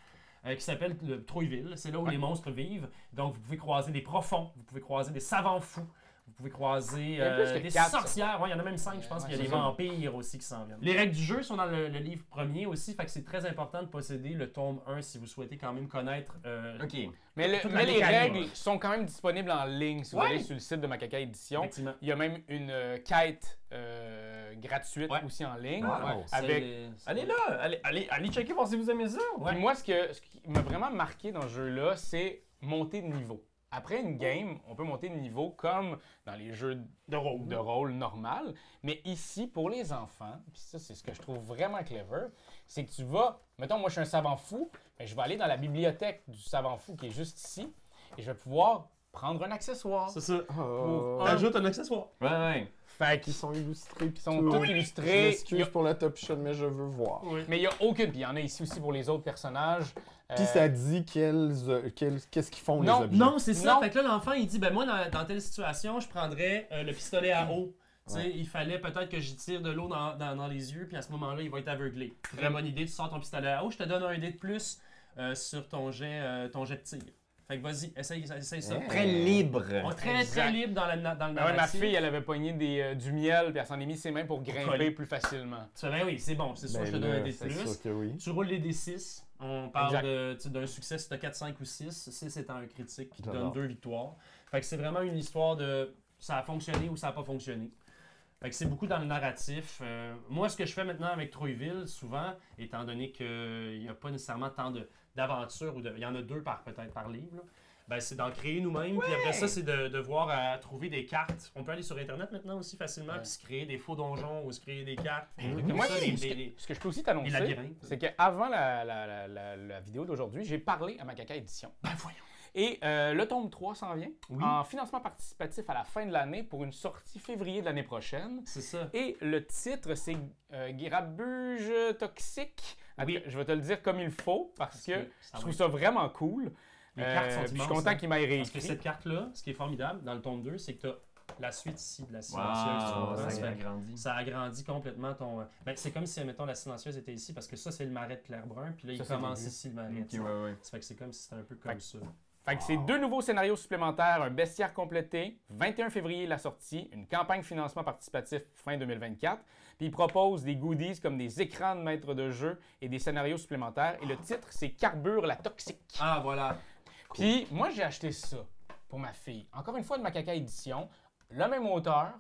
qui s'appelle le Troyville. C'est là où les monstres vivent. Donc, vous pouvez croiser des profonds, vous pouvez croiser des savants fous, vous pouvez croiser y a plus que des 4, sorcières. Ouais, il y en a même 5, je pense Ouais, qu'il y a c'est des ça. vampires aussi qui s'en viennent. Les règles du jeu sont dans le livre premier aussi, fait que c'est très important de posséder le tome 1 si vous souhaitez quand même connaître. Ok. Mais, toute la mais les mécanique, règles ouais. sont quand même disponibles en ligne si vous Ouais. allez sur le site de Macaca Édition. Effectivement. Il y a même une quête gratuite Ouais. aussi en ligne. Wow. Avec... Allez là, allez checker voir si vous aimez ça. Puis moi, ce qui m'a vraiment marqué dans ce jeu-là, c'est monter de niveau. Après une game, on peut monter de niveau comme dans les jeux de rôle normal. Mais ici, pour les enfants, puis ça, c'est ce que je trouve vraiment clever, c'est que tu vas, mettons, moi, je suis un savant fou, mais je vais aller dans la bibliothèque du savant fou qui est juste ici, et je vais pouvoir prendre un accessoire. C'est ça. Pour T'ajoutes un accessoire. Ouais. Fait Qui qu'ils sont illustrés. Puis sont tout. tous Je illustrés. m'excuse pour la top shot, mais je veux voir. Oui. Mais il n'y a aucune. Puis il y en a ici aussi pour les autres personnages. Puis ça dit qu'est-ce qu'ils font non, les objets. Non, c'est ça. Non. Fait que là, l'enfant, il dit, ben moi, dans telle situation, je prendrais le pistolet à eau. Tu sais, il fallait peut-être que j'y tire de l'eau dans les yeux, puis à ce moment-là, il va être aveuglé. Très bonne idée, tu sors ton pistolet à eau, je te donne un dé de plus sur ton jet de tir. Fait que vas-y, essaye ça. Ouais. Très libre. On est très, Exact. très libre dans le Ben ouais, narratif. ma fille, elle avait pogné du miel, puis elle s'en est mis ses mains pour coller. grimper plus facilement. Tu fais, ben oui, c'est bon, c'est sûr, Ben je te donne un là, dé de c'est plus. sûr que oui. Tu roules les D6. On parle Exact. tu sais, d'un succès si tu as 4, 5 ou 6. 6 étant un critique qui te donne J'adore. 2 victoires. Fait que c'est vraiment une histoire de ça a fonctionné ou ça n'a pas fonctionné. Fait que c'est beaucoup dans le narratif. Moi, ce que je fais maintenant avec Troyville, souvent, étant donné qu'il n'y a pas nécessairement tant d'aventures, il y en a 2 peut-être par livre, là, ben, c'est d'en créer nous-mêmes. Puis après ça, c'est de voir à trouver des cartes. On peut aller sur Internet maintenant aussi facilement, puis se créer des faux donjons ou se créer des cartes. Mais moi, ça, ce que je peux aussi des t'annoncer, labyrinthes. c'est qu'avant la vidéo d'aujourd'hui, j'ai parlé à Macaca Édition. Ben voyons. Et le tome 3 s'en vient Oui. en financement participatif à la fin de l'année pour une sortie février de l'année prochaine. C'est ça. Et le titre, c'est Grabuge toxique. Oui. Attends, je vais te le dire comme il faut parce que ça je trouve va ça vraiment cool. Les cartes sont puis je suis immenses, content hein. qu'il m'ait Parce que réécrit. cette carte-là, ce qui est formidable dans le tome 2, c'est que tu as la suite ici de la Wow, silencieuse. tu comprends? ça Ça fait- agrandit. ça agrandit complètement ton. Ben, c'est comme si, mettons, la silencieuse était ici, parce que ça, c'est le marais de Clairbrun, puis là, il Ça, c'est commence début. ici le marais. Ok, tu sais. ouais. Ça fait que c'est comme si c'était un peu comme ça. Fait que c'est 2 nouveaux scénarios supplémentaires, un bestiaire complété, 21 février la sortie, une campagne financement participatif fin 2024. Puis il propose des goodies comme des écrans de maître de jeu et des scénarios supplémentaires. Et le titre, c'est Carbure la toxique. Ah, voilà. Puis moi, j'ai acheté ça pour ma fille. Encore une fois, de Macaca Édition, le même auteur.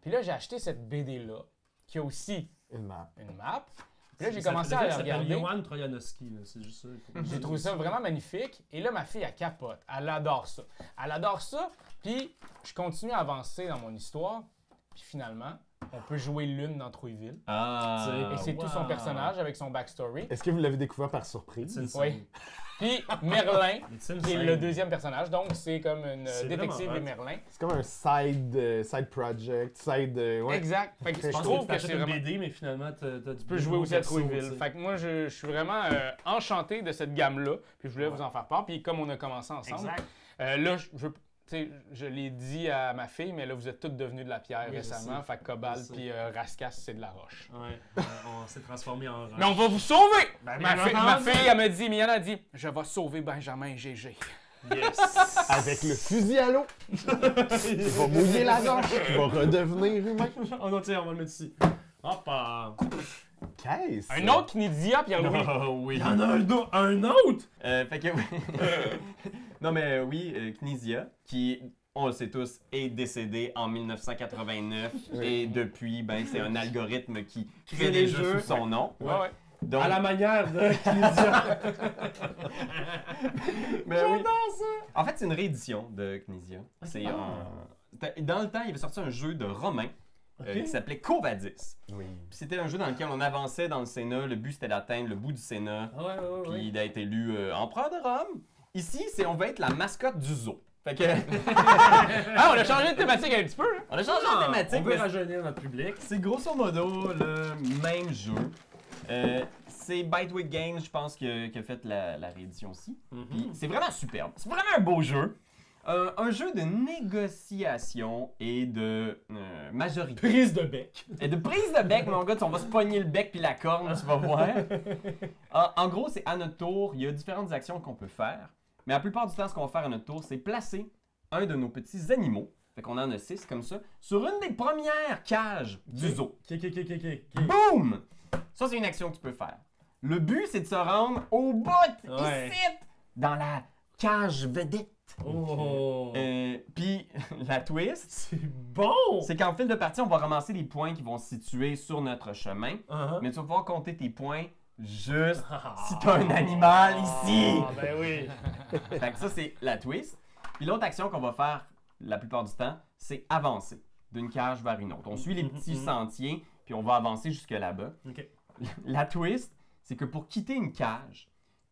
Puis là, j'ai acheté cette BD-là, qui a aussi Une map. une map. Puis là, j'ai Ça commencé fait à déjà la que ça s'appelle regarder. Johan Trojanowski, là, c'est juste ça. il faut que J'ai je trouvé dise. ça vraiment magnifique. Et là, ma fille, elle capote. Elle adore ça. Elle adore ça. Puis je continue à avancer dans mon histoire. Puis finalement, On peut jouer Lune dans Trouilleville. Ah, Et c'est tout son wow. personnage avec son backstory. Est-ce que vous l'avez découvert par surprise? C'est une Oui. scène. Puis Merlin, C'est une qui est scène. le deuxième personnage, donc c'est comme une C'est détective vraiment et hot. Merlin. C'est comme un side project, ouais. Exact. Fait que Je je pense trouve que que c'est c'est une vraiment... BD, mais finalement, Tu peux jouer aussi à Trouilleville. Fait que moi, je suis vraiment enchanté de cette gamme-là. Puis je voulais vous en faire part. Puis comme on a commencé ensemble, Exact. là, tu sais, je l'ai dit à ma fille, mais là, vous êtes toutes devenues de la pierre Oui, récemment. je sais. Fait que Cobalt Je sais. puis Raskas, c'est de la roche. Ouais, on s'est transformé en roche. Mais on va vous sauver! Ben, ma, bien fille, ma entendu. fille, elle me dit, Miana a dit, je vais sauver Benjamin GG. Yes! Avec le fusil à l'eau. Il va mouiller la gorge. Il va redevenir humain. Oh non, tiens, on va le mettre ici. Hop! Qu'est-ce? Un autre Knidia, Pierre-Louis. Oh, oui. Il y en a un autre! Fait que non mais oui, Knizia, qui, on le sait tous, est décédé en 1989 et depuis, ben c'est un algorithme qui crée des jeux sous son nom. Ouais. Donc, À la manière de Knizia. ben oui. En fait, c'est une réédition de Knizia. C'est dans le temps, il avait sorti un jeu de Romain qui s'appelait Covadis. Oui. Puis c'était un jeu dans lequel on avançait dans le Sénat. Le but c'était d'atteindre le bout du Sénat. Ouais. Puis d'être élu empereur de Rome. Ici, on va être la mascotte du zoo. Fait que Ah, on a changé de thématique un petit peu. Hein? on a changé de thématique. On veut mais rajeunir notre public. c'est grosso modo le même jeu. C'est Bytewick Games, je pense, qui a fait la réédition aussi. Puis c'est vraiment superbe. C'est vraiment un beau jeu. Un jeu de négociation et de majorité. Prise de bec. Et de prise de bec, mon gars, on va se pogner le bec puis la corne, tu vas voir. En gros, c'est à notre tour, il y a différentes actions qu'on peut faire. Mais la plupart du temps, ce qu'on va faire à notre tour, c'est placer un de nos petits animaux. Fait qu'on en a 6 comme ça, sur une des premières cages du zoo. Boum! Ça, c'est une action que tu peux faire. Le but, c'est de se rendre au bout, Ouais. ici, dans la cage vedette. Oh! Puis, la twist, C'est bon! c'est qu'en fil de partie, on va ramasser des points qui vont se situer sur notre chemin. Mais tu vas pouvoir compter tes points juste si tu as un animal ici. Ah, ben oui. Fait que ça, c'est la twist. Puis l'autre action qu'on va faire la plupart du temps, c'est avancer d'une cage vers une autre. On suit les petits sentiers, puis on va avancer jusque là-bas. Ok. La twist, c'est que pour quitter une cage,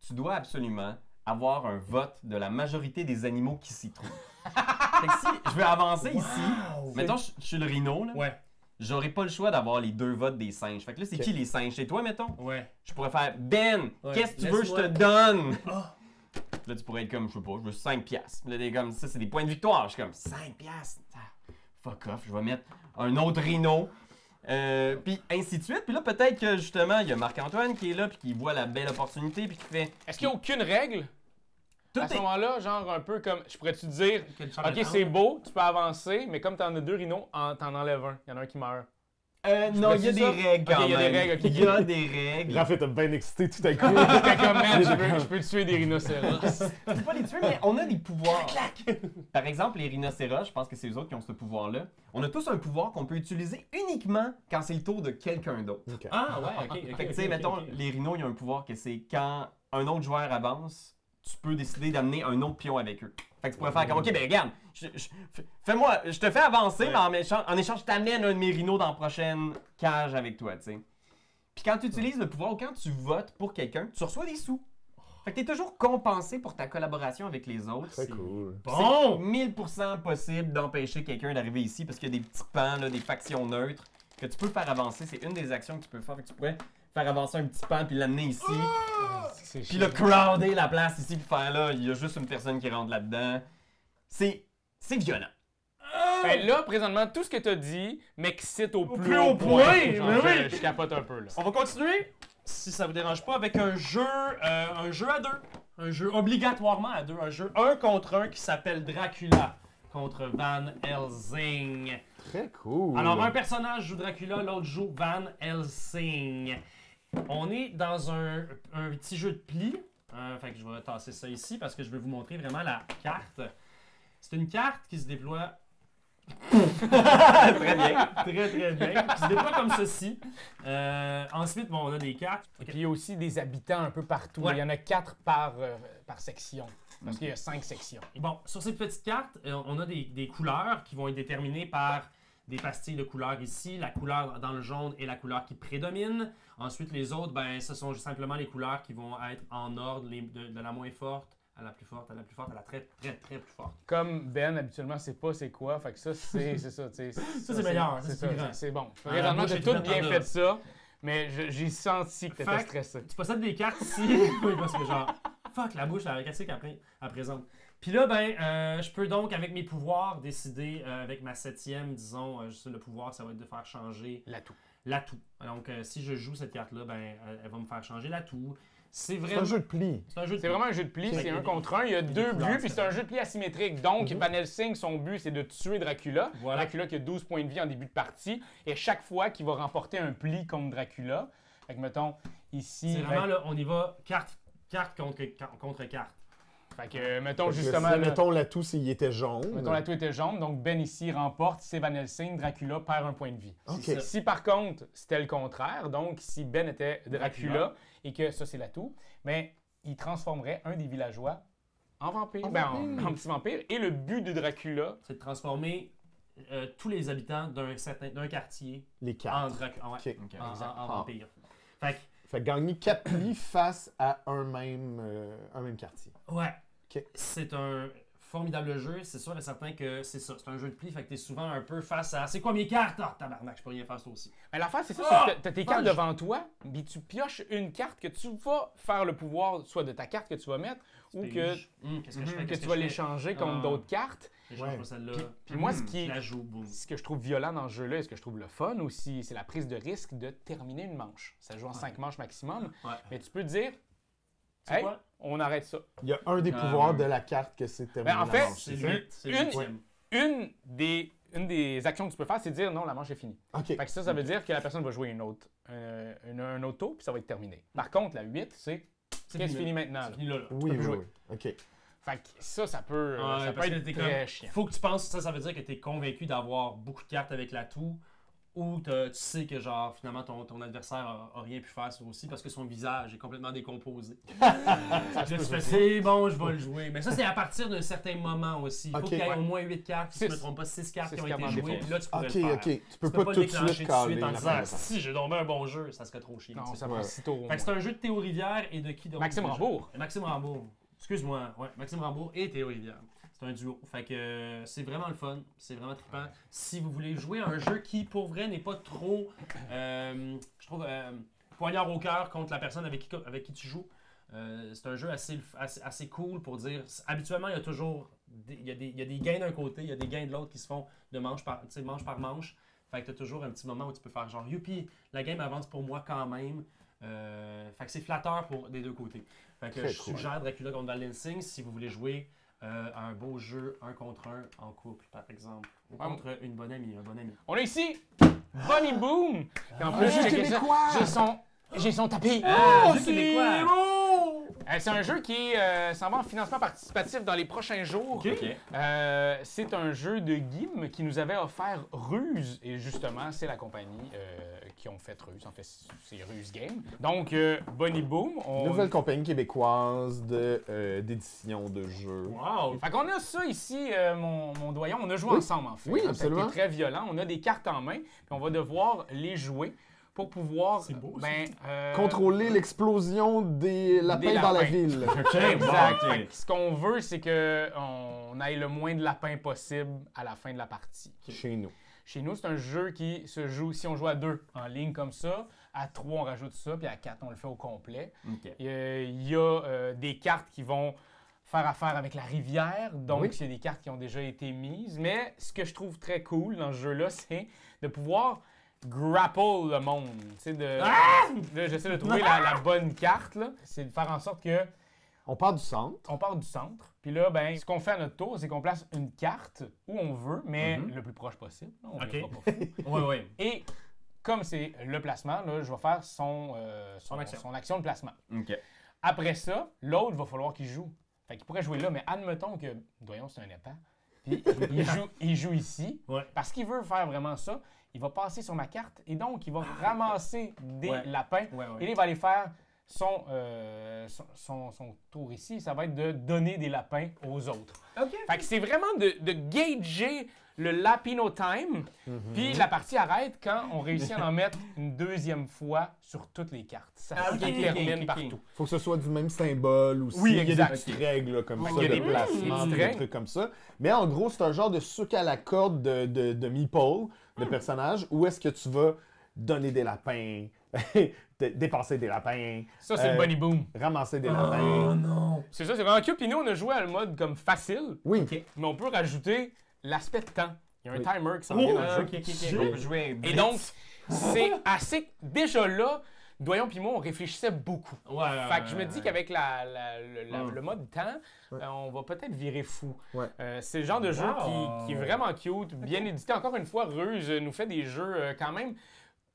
tu dois absolument avoir un vote de la majorité des animaux qui s'y trouvent. Fait que si je veux avancer ici, mettons je suis le rhino, là, Ouais, j'aurais pas le choix d'avoir les 2 votes des singes. Fait que là, c'est Ok. qui les singes? C'est toi, mettons? ouais. Je pourrais faire Ben, Ouais, qu'est-ce que tu veux, je te laisse-moi. donne? Ah. Là, tu pourrais être comme, je sais pas, je veux 5 piastres. Là, t'es comme, ça, c'est des points de victoire. Je suis comme, 5 piastres? Ah, fuck off, je vais mettre un autre rhino. Puis ainsi de suite. Puis là, peut-être que justement, il y a Marc-Antoine qui est là, puis qui voit la belle opportunité, puis qui fait. Est-ce qu'il n'y a aucune règle? Tout À ce est. moment-là, genre un peu comme, je pourrais-tu dire, ok, c'est beau, tu peux avancer, mais comme t'en as 2 rhinos, t'en enlèves un. Il y en a un qui meurt. Non, il y a des règles quand Ok, il y a même. des règles, ok. Il y a des règles. Raph était bien excité tout à coup. J'étais comme, man, je peux tuer des rhinocéros. C'est pas les tuer, mais on a des pouvoirs. Par exemple, les rhinocéros, je pense que c'est eux autres qui ont ce pouvoir-là. On a tous un pouvoir qu'on peut utiliser uniquement quand c'est le tour de quelqu'un d'autre. Ah, ouais, ok. Fait que, tu sais, mettons, les rhinos, il y a un pouvoir que c'est quand un autre joueur avance, tu peux décider d'amener un autre pion avec eux. Fait que tu pourrais faire comme, ok, ben regarde, fais-moi, je te fais avancer, Ouais. mais en échange, je t'amène un de mes rhinos dans la prochaine cage avec toi, tu sais. Puis quand tu utilises le pouvoir ou quand tu votes pour quelqu'un, tu reçois des sous. Fait que t'es toujours compensé pour ta collaboration avec les autres. Très cool. C'est Bon! 1000% possible d'empêcher quelqu'un d'arriver ici parce qu'il y a des petits pans, là, des factions neutres que tu peux faire avancer. C'est une des actions que tu peux faire. Fait que tu pourrais faire avancer un petit pan puis l'amener ici. C'est Puis le crowder la place ici puis faire là, il y a juste une personne qui rentre là-dedans. C'est violent. Ben là, présentement, tout ce que t'as dit m'excite au plus plus haut haut point. point, Genre, ben oui. je capote un peu, là. On va continuer, si ça vous dérange pas, avec un jeu à 2. Un jeu obligatoirement à 2. Un jeu 1 contre 1 qui s'appelle Dracula contre Van Helsing. Très cool. Alors, un personnage joue Dracula, l'autre joue Van Helsing. On est dans un petit jeu de pli. Fait que je vais tasser ça ici parce que je vais vous montrer vraiment la carte. C'est une carte qui se déploie Très bien. très bien, qui se déploie comme ceci. Ensuite, bon, on a des cartes. Puis il y a aussi des habitants un peu partout. Ouais. Il y en a 4 par section. Parce qu'il y a 5 sections. Et bon, sur ces petites cartes, on a des couleurs qui vont être déterminées par des pastilles de couleurs ici. La couleur dans le jaune est la couleur qui prédomine. Ensuite, les autres, ben, ce sont simplement les couleurs qui vont être en ordre, de la moins forte à la plus forte, à la plus forte, à la très, très, très plus forte. Comme Ben, habituellement, c'est pas c'est quoi. Fait que ça, c'est ça. Ça, c'est meilleur, ça, c'est plus grand. C'est bon. la Réellement, bouche j'ai est tout ouverte bien en fait deux. ça, mais j'ai senti que t'étais Fait que- stressé. Tu possèdes des cartes ici. Oui, parce que genre, fuck, la bouche, elle cassée qu'après, elle présente. Puis là, ben, je peux donc, avec mes pouvoirs, décider, avec ma 7e, disons, le pouvoir, ça va être de faire changer L'atout. l'atout. Donc, si je joue cette carte-là, ben, elle va me faire changer l'atout. C'est C'est vraiment... un jeu de pli. C'est un jeu de C'est vraiment un jeu de pli, Ok. c'est un contre un. Il y a des deux couleurs, buts, puis c'est c'est un vrai. jeu de pli asymétrique. Donc, Mhm. Van Helsing, son but, c'est de tuer Dracula. Voilà. Dracula qui a 12 points de vie en début de partie. Et chaque fois qu'il va remporter un pli contre Dracula, fait que mettons, ici... C'est vraiment, là, on y va carte contre carte. Fait que, mettons, Fait que justement... là, là, mettons l'atout s'il était jaune. mettons, la tout était jaune, donc Ben ici remporte, c'est Van Helsing, Dracula perd un point de vie. Ok. C'est ça. Si par contre, c'était le contraire, donc si Ben était Dracula, Dracula. et que ça c'est l'atout, mais il transformerait un des villageois en vampire, En ben, vampire. en petit vampire. Et le but de Dracula, C'est de transformer tous les habitants d'un quartier Les en, cartes. ouais, Ok. en vampire. Fait que, Fait que gagner 4 plis face à un même quartier. ouais, Ok. c'est un formidable jeu. C'est sûr et certain que c'est ça. C'est un jeu de pli. Fait que t'es souvent un peu face à. C'est quoi mes cartes? Ah, tabarnak, je peux rien faire ça aussi. ben, l'affaire c'est ça, Ah! c'est que t'as tes cartes Fudge! devant toi, puis tu pioches une carte que tu vas faire le pouvoir, soit de ta carte que tu vas mettre, ou que, Qu'est-ce que je fais? que Qu'est-ce tu vas je fais? l'échanger contre Ah. d'autres cartes. J'échange Ouais. pas celle-là. Puis moi, ce qui Je la joue, boum. Ce que je trouve violent dans ce jeu-là et ce que je trouve le fun aussi, c'est la prise de risque de terminer une manche. Ça joue en 5 manches maximum, Ouais. mais tu peux dire, C'est hey, quoi? on arrête ça. Il y a un des Ah, pouvoirs ouais. de la carte que c'est terminé. Ben, en la fait, manche, C'est ça? le c'est le Une- huitième. Une des actions que tu peux faire, c'est de dire non, la manche est finie. Ok. Fait que ça veut dire que la personne va jouer un autre tour, puis ça va être terminé. Par contre, la 8, c'est qu'est-ce fini maintenant? C'est là? fini là. Oui, peux oui, jouer. oui. Ok. Fait que ça peut, Ouais, ça peut parce que être t'es très comme- chiant. Faut que tu penses, ça veut dire que tu es convaincu d'avoir beaucoup de cartes avec l'atout, ou tu sais que genre finalement ton adversaire a rien pu faire ça aussi parce que son visage est complètement décomposé. Là, tu fais c'est bon, je vais le jouer. Mais ça, c'est à partir d'un certain moment aussi. Il faut Ok. qu'il y ait Ouais. au moins 8 cartes, si je ne me Six. trompe pas, 6 cartes Six qui ont cartes été en jouées, défense. puis là tu pourrais Ok, le faire. ok. Tu peux Tu pas peux tout le de déclencher suite tout de suite caler en la disant première. si j'ai tombé un bon jeu, ça serait trop chiant. Non, tu sais. ça prend Ouais. 6 tours. Fait que c'est un jeu de Théo Rivière et de qui donc Maxime déjà? Rambourg. Maxime Rambourg. Excuse-moi, ouais, Maxime Rambourg et Théo Rivière. C'est un duo. Fait que c'est vraiment le fun. C'est vraiment trippant. Si vous voulez jouer à un jeu qui, pour vrai, n'est pas trop, je trouve, poignard au cœur contre la personne avec qui tu joues, c'est un jeu assez cool pour dire. Habituellement, il y a toujours il y a des gains d'un côté, il y a des gains de l'autre qui se font de manche par manche. Fait que tu as toujours un petit moment où tu peux faire genre youpi, la game avance pour moi quand même. Fait que c'est flatteur pour des deux côtés. Fait que Très je cool. suggère Dracula contre Van Helsing si vous voulez jouer à un beau jeu, un contre un en couple, par exemple. Ou Ouais. contre une bonne amie, un bon ami. On a ici Bonnie Boom. Et en plus, Un jeu checker ça, québécois! j'ai son tapis. Oh, jeu québécois! C'est un jeu qui s'en va en financement participatif dans les prochains jours. Ok. Ok. C'est un jeu de Guim qui nous avait offert Ruse. Et justement, c'est la compagnie qui ont fait Ruse. En fait, c'est Ruse Game. Donc, Bonnie Boom. Nouvelle compagnie québécoise d'édition de jeux. Wow! Fait qu'on a ça ici, mon doyen. On a joué Oui. ensemble, en fait. Oui, Hein, absolument. C'est très violent. On a des cartes en main. Puis on va devoir les jouer pour pouvoir C'est beau, ça. Contrôler l'explosion des lapins dans la lapins. ville. Exact. Bon, Fait que ce qu'on veut, c'est qu'on ait le moins de lapins possible à la fin de la partie. Chez nous. Chez nous, c'est un jeu qui se joue, si on joue à 2 en ligne comme ça, à 3 on rajoute ça, puis à 4 on le fait au complet. Ok. Il y a des cartes qui vont faire affaire avec la rivière, donc Oui. il y a des cartes qui ont déjà été mises. Mais ce que je trouve très cool dans ce jeu-là, c'est de pouvoir grapple le monde. Tu sais, j'essaie de trouver la bonne carte, là. C'est de faire en sorte que On part du centre. on part du centre, puis là, ben, ce qu'on fait à notre tour, c'est qu'on place une carte où on veut, mais Mhm. le plus proche possible. Là, on Ok. ne pas fou. Ouais, ouais. Et comme c'est le placement, là, je vais faire son action de placement. Ok. Après ça, l'autre va falloir qu'il joue. Fait qu'il pourrait jouer là, mais admettons que, voyons, c'est un épais, puis il joue ici, Ouais. parce qu'il veut faire vraiment ça, il va passer sur ma carte, et donc il va ramasser des Ouais. lapins, Ouais, et là, ouais. il va aller faire son tour ici, ça va être de donner des lapins aux autres. OK. Fait que c'est vraiment de gager le Lapino Time, puis la partie arrête quand on réussit à en mettre une deuxième fois sur toutes les cartes. Ça Ah, se ok, termine ok, ok. partout. Faut que ce soit du même symbole ou Oui, il y a des exact. petites règles là, comme Ouais, ça, il y a de des placement, petites des règles. trucs comme ça. Mais en gros, c'est un genre de sucre à la corde de meeple, de personnage, où est-ce que tu vas donner des lapins, dépenser des lapins, Ça, c'est le Bunny Boom. ramasser des Oh lapins. non! C'est ça, c'est vraiment cute. Puis nous, on a joué à le mode comme facile, Oui, mais on peut rajouter l'aspect de temps. Il y a un Oui. timer qui s'en vient dans le jeu. On peut jouer Et donc, c'est assez... Déjà là, Doyon puis moi, on réfléchissait beaucoup. Ouais, Fait que je me dis qu'avec le mode temps, on va peut-être virer fou. Ouais. C'est le genre de jeu Wow. qui est vraiment cute, bien édité. Encore une fois, Ruse nous fait des jeux quand même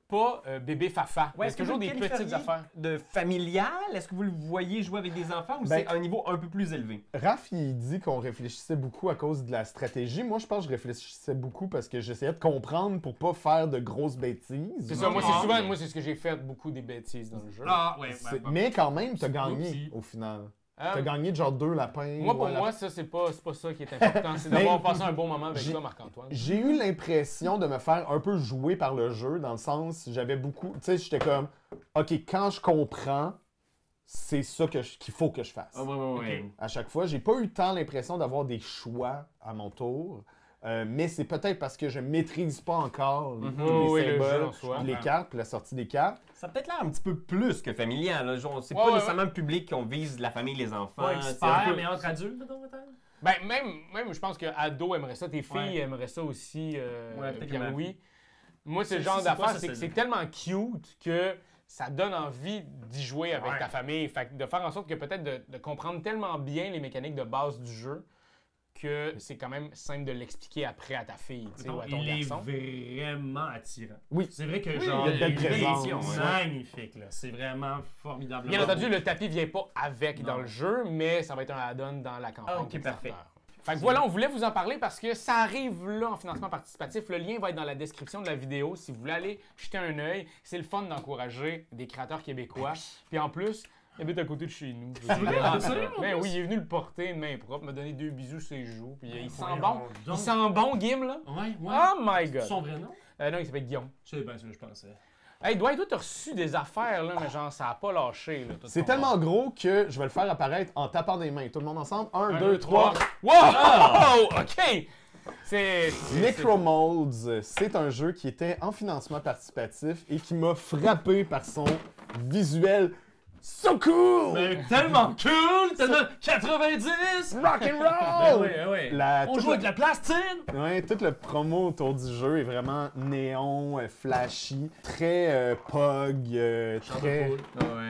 pas bébé fafa. Ouais, C'est toujours des petites affaires. de familial? Est-ce que vous le voyez jouer avec des enfants ou Ben- c'est un niveau un peu plus élevé? Raph, il dit qu'on réfléchissait beaucoup à cause de la stratégie. Moi, je pense que je réfléchissais beaucoup parce que j'essayais de comprendre pour pas faire de grosses bêtises. C'est ça, moi, Ah, c'est souvent, mais- moi, c'est ce que j'ai fait, beaucoup des bêtises dans le jeu. Ah, ouais, Mais quand même, t'as gagné Oupsie. au final. Euh, T'as gagné genre 2 lapins. Moi, pour ouais, moi, ça, c'est pas ça qui est important. C'est d'avoir passé un bon moment avec j'ai- toi, Marc-Antoine. J'ai eu l'impression de me faire un peu jouer par le jeu, dans le sens, j'avais beaucoup. Tu sais, j'étais comme, OK, quand je comprends, c'est ça qu'il faut que je fasse. Ah, ouais. À chaque fois, j'ai pas eu tant l'impression d'avoir des choix à mon tour. Mais c'est peut-être parce que je maîtrise pas encore les Oui, le jeu symboles, en soi. les cartes, puis la sortie des cartes. Ça a peut-être l'air un petit peu plus que familial. Là. Genre, c'est Ouais, pas ouais, nécessairement le public qu'on vise la famille, les enfants. Pas C'est un expert, peu- mais entre adultes, mettons, peut-être? Ben, même je pense que ado aimerait ça, tes filles Ouais. aimeraient ça aussi, Ouais, peut-être que Pierre-Louis. Moi, c'est le C'est- genre c'est quoi, d'affaire, ça, c'est que c'est- c'est tellement cute que ça donne envie d'y jouer avec Ouais. ta famille. Fait que de faire en sorte que peut-être de comprendre tellement bien les mécaniques de base du jeu que c'est quand même simple de l'expliquer après à ta fille, tu sais, ou à ton Il est garçon. vraiment attirant. Oui. C'est vrai que Oui, genre, il y a de belles présences, c'est ouais. magnifique, là. C'est vraiment formidable. Bien entendu, le tapis vient pas avec Non. dans le jeu, mais ça va être un add-on dans la campagne. Ah, ok, Kickstarter. parfait. Fait que voilà, on voulait vous en parler parce que ça arrive là en financement participatif. Le lien va être dans la description de la vidéo si vous voulez aller jeter un œil. C'est le fun d'encourager des créateurs québécois. Puis en plus, il habite à côté de chez nous. Je veux dire, Ah, sérieux, en ben plus? oui, il est venu le porter de main propre, me donner 2 bisous sur ses joues. Puis il sent Voyons bon. Il donc. sent bon, Gim, là. Ouais, ouais. Oh my god. Son vrai nom? Non, il s'appelle Guillaume. C'est bien ce que je pensais. Hey, Dwight, toi, t'as reçu des affaires, là, mais genre, ça a pas lâché, là. tout C'est ton- tellement gros que je vais le faire apparaître en tapant des mains. Tout le monde ensemble? 1, Un, 2, deux, 3. Wow! Oh, OK! C'est... Necromolds, c'est un jeu qui était en financement participatif et qui m'a frappé par son visuel so cool! Mais tellement cool! Tellement 90! Rock and Ben roll! ouais, ouais. La- On tout joue le- avec la plastine! Ouais, tout le promo autour du jeu est vraiment néon, flashy, très pog, très...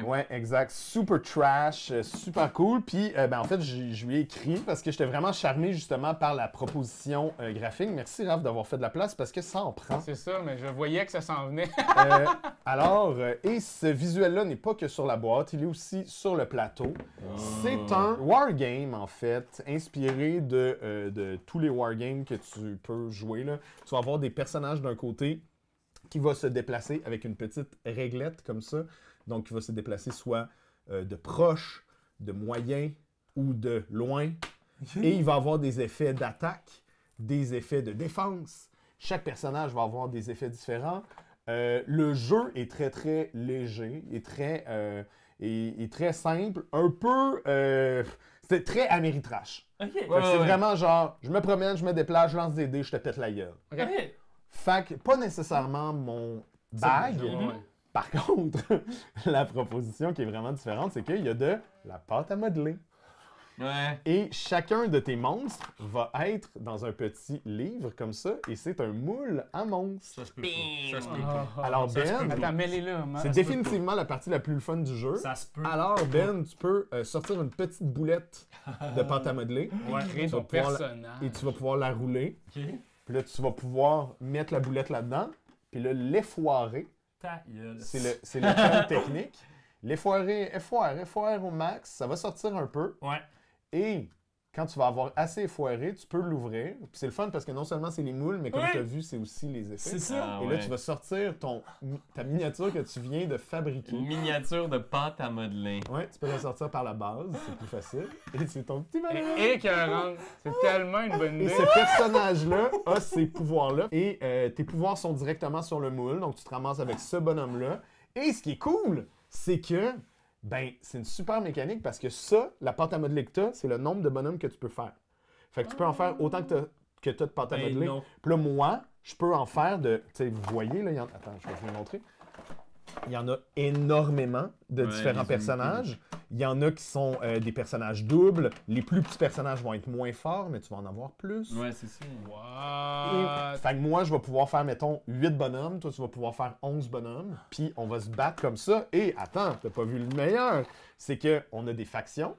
Ouais, exact. Super trash, super cool. Puis, en fait, je lui ai écrit parce que j'étais vraiment charmé justement par la proposition graphique. Merci, Raph, d'avoir fait de la place parce que ça en prend. C'est ça, mais je voyais que ça s'en venait. Et ce visuel-là n'est pas que sur la boîte, il est aussi sur le plateau. C'est un wargame, en fait, inspiré de tous les wargames que tu peux jouer, là. Tu vas avoir des personnages d'un côté qui va se déplacer avec une petite réglette comme ça. Donc, il va se déplacer soit de proche, de moyen ou de loin. Et il va avoir des effets d'attaque, des effets de défense. Chaque personnage va avoir des effets différents. Le jeu est très, très léger et très simple. Un peu... c'est très Ameritrash. Ok. Fait que c'est vraiment genre, je me promène, je me déplace, je lance des dés, je te pète la gueule. Ok. Fait que pas nécessairement mon bag. Ouais. Par contre, la proposition qui est vraiment différente, c'est qu'il y a de la pâte à modeler. Ouais. Et chacun de tes monstres va être dans un petit livre comme ça, et c'est un moule à monstres. Ça se peut pas. Ça se peut pas. Alors ça se peut Ben, Attends, mêlez-le, man. c'est définitivement la partie la plus fun du jeu. Ça se peut. Alors Ben, tu peux sortir une petite boulette de pâte à modeler, Ouais. Créer tu vas ton pouvoir la- personnage. et tu vas pouvoir la rouler. Ok. Puis là, tu vas pouvoir mettre la boulette là-dedans, puis là, l'effoirer. Ta gueule. C'est le terme technique. L'effoirer au max, ça va sortir un peu. Ouais. Et quand tu vas avoir assez foiré, tu peux l'ouvrir. Puis c'est le fun parce que non seulement c'est les moules, mais comme Ouais. tu as vu, c'est aussi les effets. C'est ça. Ah, Et ouais. là, tu vas sortir ta miniature que tu viens de fabriquer. Une miniature de pâte à modeler. Ouais, tu peux la sortir par la base, c'est plus facile. Et c'est ton petit bonhomme. Écœurant. C'est tellement une bonne Et idée. ce personnage-là a ces pouvoirs-là. Et tes pouvoirs sont directement sur le moule, donc tu te ramasses avec ce bonhomme-là. Et ce qui est cool, c'est que, ben, c'est une super mécanique parce que ça, la pâte à modeler que t'as, c'est le nombre de bonhommes que tu peux faire. Fait que tu peux en faire autant que t'as de pâte à Ben modeler. non. Puis là, moi, je peux en faire de... Tu sais, vous voyez, là, attends, je vais vous le montrer. Il y en a énormément de Ouais, différents les personnages. Il y en a qui sont des personnages doubles. Les plus petits personnages vont être moins forts, mais tu vas en avoir plus. Ouais, c'est ça. What? Fait que moi, je vais pouvoir faire, mettons, 8 bonhommes. Toi, tu vas pouvoir faire 11 bonhommes. Puis on va se battre comme ça. Et attends, t'as pas vu le meilleur. C'est qu'on a des factions.